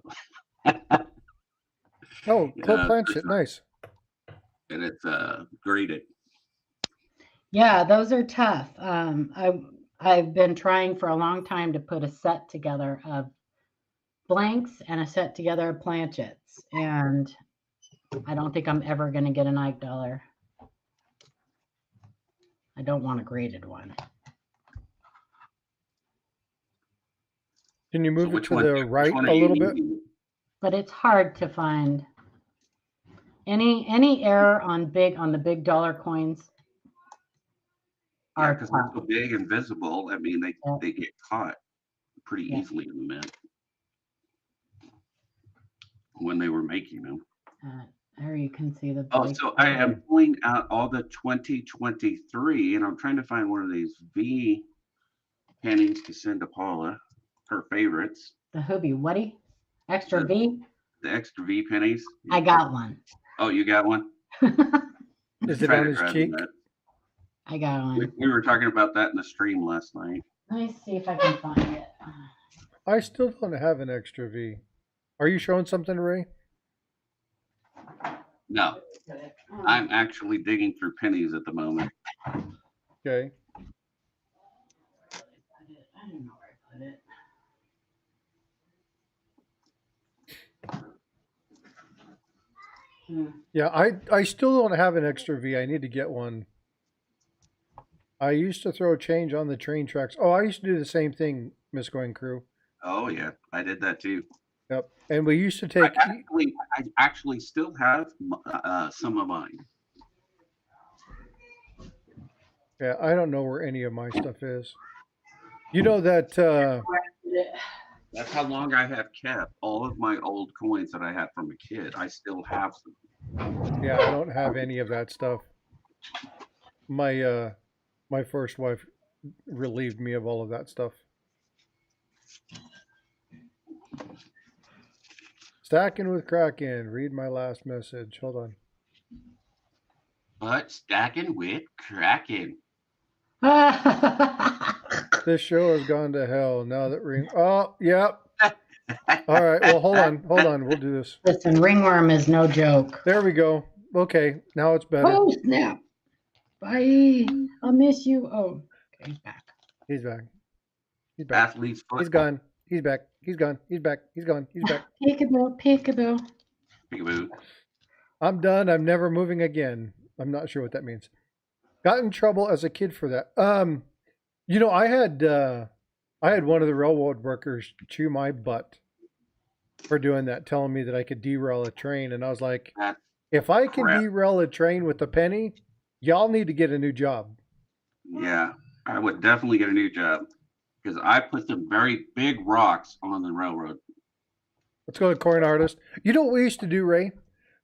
club planchet, nice. And it's graded. Yeah, those are tough. I've been trying for a long time to put a set together of blanks and a set together of planchets, and I don't think I'm ever going to get an Ike dollar. I don't want a graded one. Can you move it to the right a little bit? But it's hard to find any error on the big dollar coins. Yeah, because they're so big and visible. I mean, they get caught pretty easily in the mint when they were making them. There you can see the. Oh, so I am pulling out all the 2023, and I'm trying to find one of these V pennies to send to Paula, her favorites. The Hobie Whatty? Extra V? The extra V pennies. I got one. Oh, you got one? Is it on his cheek? I got one. We were talking about that in the stream last night. Let me see if I can find it. I still don't have an extra V. Are you showing something, Ray? No. I'm actually digging through pennies at the moment. Okay. I don't know where I put it. Yeah, I still don't have an extra V. I need to get one. I used to throw change on the train tracks. Oh, I used to do the same thing, Miss Going Crew. Oh yeah, I did that too. Yep, and we used to take. I actually still have some of mine. Yeah, I don't know where any of my stuff is. You know that. That's how long I have kept all of my old coins that I had from a kid. I still have some. Yeah, I don't have any of that stuff. My my first wife relieved me of all of that stuff. Stacking with Kraken. Read my last message. Hold on. But stacking with Kraken. This show has gone to hell now that ring. Oh, yep. All right. Well, hold on. We'll do this. Listen, ringworm is no joke. There we go. Okay, now it's better. Oh snap! Bye. I'll miss you. Oh, okay, he's back. He's back. He's back. Athlete's foot. He's gone. He's back. He's gone. He's back. He's gone. He's back. Peekaboo, peekaboo. Peekaboo. I'm done. I'm never moving again. I'm not sure what that means. Got in trouble as a kid for that. You know, I had one of the railroad workers chew my butt for doing that, telling me that I could derail a train, and I was like, if I can derail a train with a penny, y'all need to get a new job. Yeah, I would definitely get a new job because I put some very big rocks on the railroad. Let's go to Coin Artist. You know what we used to do, Ray?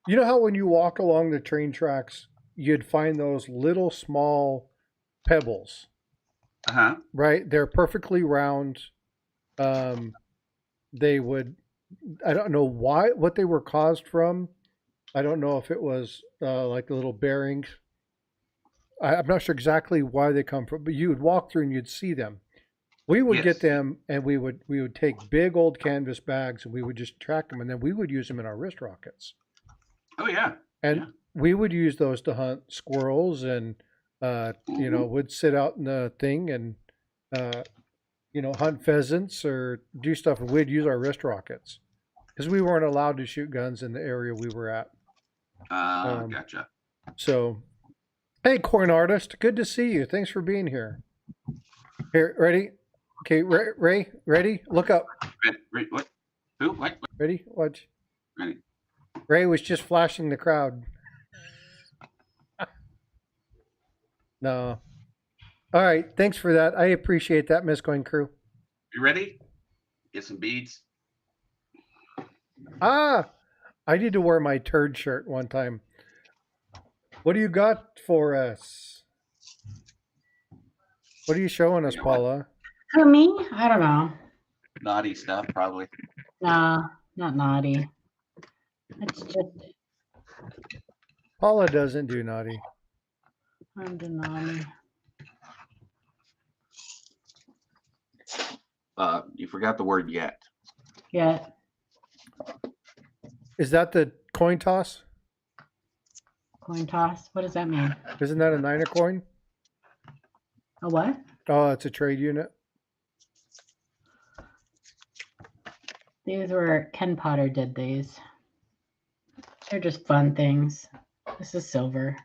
You know how when you walk along the train tracks, you'd find those little small pebbles? Uh-huh. Right? They're perfectly round. They would, I don't know what they were caused from. I don't know if it was like the little bearings. I'm not sure exactly why they come from, but you would walk through and you'd see them. We would get them, and we would take big old canvas bags, and we would just track them, and then we would use them in our wrist rockets. Oh yeah. And we would use those to hunt squirrels, and you know, would sit out in the thing and you know, hunt pheasants or do stuff. And we'd use our wrist rockets because we weren't allowed to shoot guns in the area we were at. Gotcha. So, hey, Corn Artist, good to see you. Thanks for being here. Here, ready? Okay, Ray, ready? Look up. What? Who? What? Ready? Watch. Ready. Ray was just flashing the crowd. No. All right. Thanks for that. I appreciate that, Miss Coin Crew. You ready? Get some beads. I need to wear my turd shirt one time. What do you got for us? What are you showing us, Paula? For me? I don't know. Naughty stuff, probably. Nah, not naughty. It's just. Paula doesn't do naughty. I'm the naughty. You forgot the word yet. Yet. Is that the coin toss? Coin toss? What does that mean? Isn't that a niner coin? A what? Oh, it's a trade unit. These were, Ken Potter did these. They're just fun things. This is silver.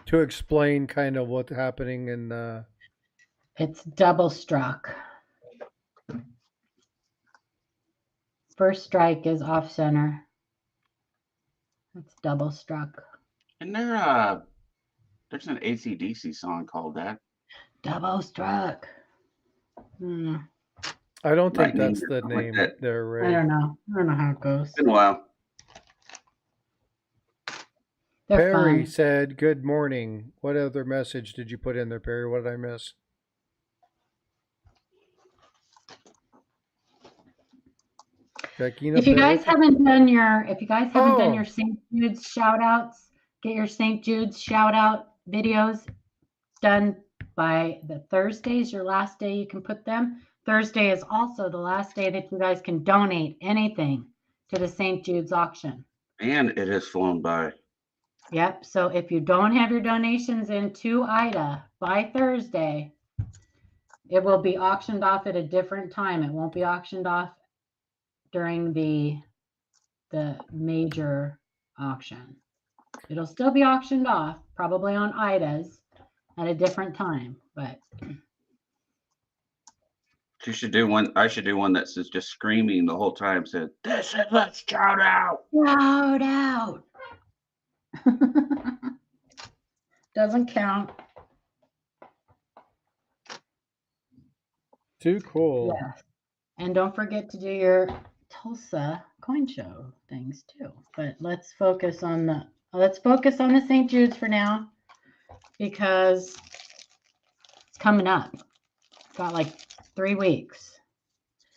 To explain kind of what's happening in... It's double struck. First strike is off center. It's double struck. And there's an AC/DC song called that. Double struck. I don't think that's the name there, Ray. I don't know how it goes. It's been a while. Perry said, "Good morning. What other message did you put in there, Perry? What did I miss?" If you guys haven't done your St. Jude's shout outs, get your St. Jude's shout out videos done by the Thursday's your last day you can put them. Thursday is also the last day that you guys can donate anything to the St. Jude's auction. And it has flown by. Yep. So if you don't have your donations into IDA by Thursday, it will be auctioned off at a different time. It won't be auctioned off during the major auction. It'll still be auctioned off, probably on IDA's at a different time, but You should do one. I should do one that says just screaming the whole time. Said, "This is let's shout out." Shout out. Doesn't count. Too cool. Yeah. And don't forget to do your Tulsa coin show things too. But let's focus on the St. Jude's for now, because it's coming up. It's got like 3 weeks.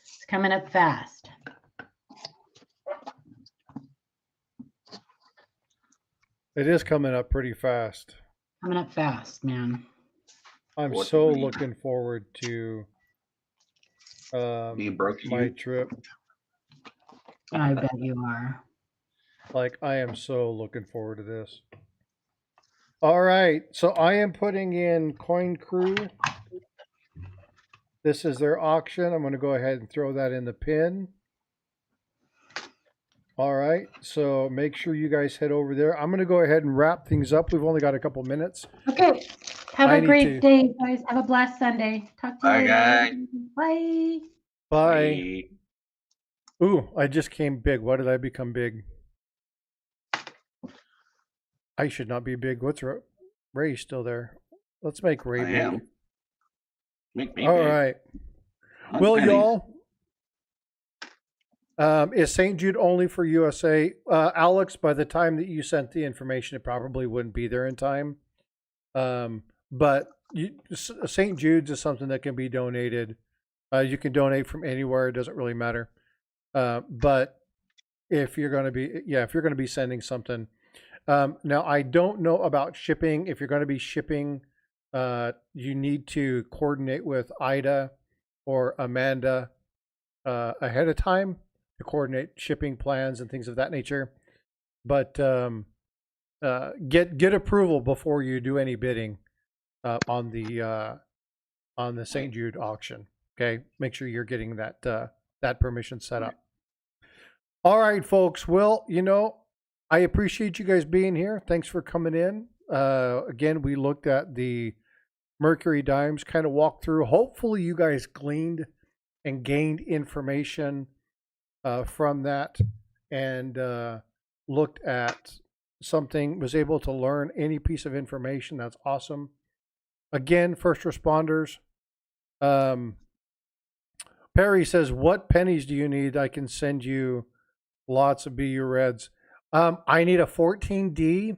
It's coming up fast. It is coming up pretty fast. Coming up fast, man. I'm so looking forward to my trip. I bet you are. Like, I am so looking forward to this. All right, so I am putting in Coin Crew. This is their auction. I'm going to go ahead and throw that in the pin. All right, so make sure you guys head over there. I'm going to go ahead and wrap things up. We've only got a couple minutes. Okay. Have a great day, guys. Have a blessed Sunday. Talk to you later. Guys. Bye. Bye. Ooh, I just came big. Why did I become big? I should not be big. What's Ray still there? Let's make Ray big. Am. Make me All big. right. Well, y'all, is St. Jude only for USA? Alex, by the time that you sent the information, it probably wouldn't be there in time. But St. Jude's is something that can be donated. You can donate from anywhere. It doesn't really matter. But if you're going to be sending something, now I don't know about shipping. If you're going to be shipping, you need to coordinate with Ida or Amanda ahead of time to coordinate shipping plans and things of that nature. But get approval before you do any bidding on the St. Jude auction. Okay, make sure you're getting that permission set up. All right, folks. Well, I appreciate you guys being here. Thanks for coming in. Again, we looked at the Mercury dimes, kind of walked through. Hopefully, you guys gleaned and gained information from that, and looked at something, was able to learn any piece of information. That's awesome. Again, first responders. Perry says, "What pennies do you need? I can send you lots of BU Reds." I need a 14D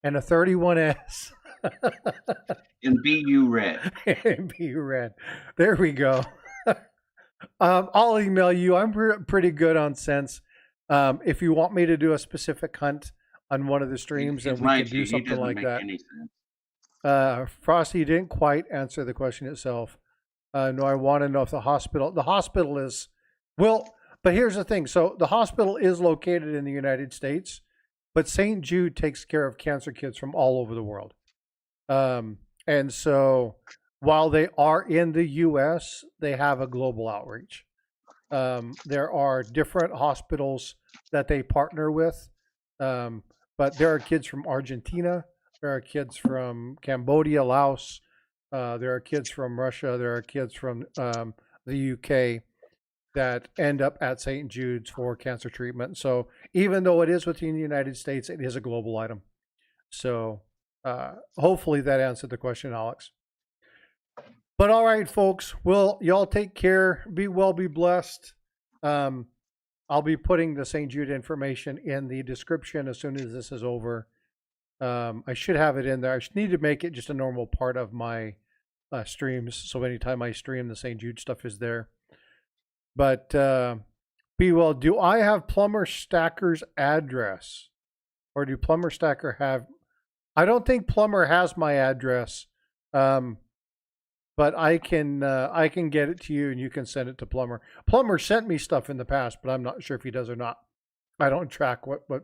and a 31S. In BU Red. In BU Red. There we go. I'll email you. I'm pretty good on cents. If you want me to do a specific hunt on one of the streams, then we can do something like that. Frosty didn't quite answer the question itself. No, I want to know if the hospital is, well, but here's the thing. So the hospital is located in the United States, but St. Jude takes care of cancer kids from all over the world. And so while they are in the U.S., they have a global outreach. There are different hospitals that they partner with, but there are kids from Argentina, there are kids from Cambodia, Laos, there are kids from Russia, there are kids from the UK that end up at St. Jude's for cancer treatment. So even though it is within the United States, it is a global item. So hopefully that answered the question, Alex. But all right, folks, well, y'all take care. Be well, be blessed. I'll be putting the St. Jude information in the description as soon as this is over. I should have it in there. I need to make it just a normal part of my streams. So anytime I stream, the St. Jude stuff is there. But be well. Do I have Plumber Stacker's address? Or do Plumber Stacker have... I don't think Plumber has my address. But I can get it to you and you can send it to Plumber. Plumber sent me stuff in the past, but I'm not sure if he does or not. I don't track what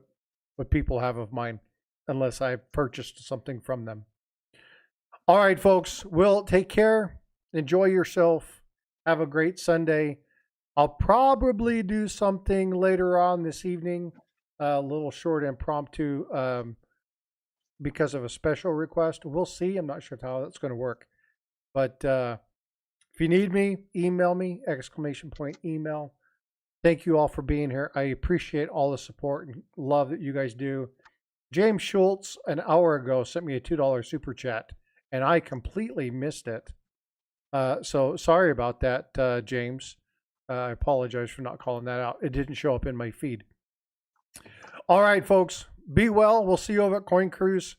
people have of mine unless I purchased something from them. All right, folks. Well, take care. Enjoy yourself. Have a great Sunday. I'll probably do something later on this evening, a little short impromptu because of a special request. We'll see. I'm not sure how that's going to work. But if you need me, email me, ! email. Thank you all for being here. I appreciate all the support and love that you guys do. James Schultz, an hour ago, sent me a $2 super chat, and I completely missed it. So sorry about that, James. I apologize for not calling that out. It didn't show up in my feed. All right, folks. Be well. We'll see you over at Coin Cruise.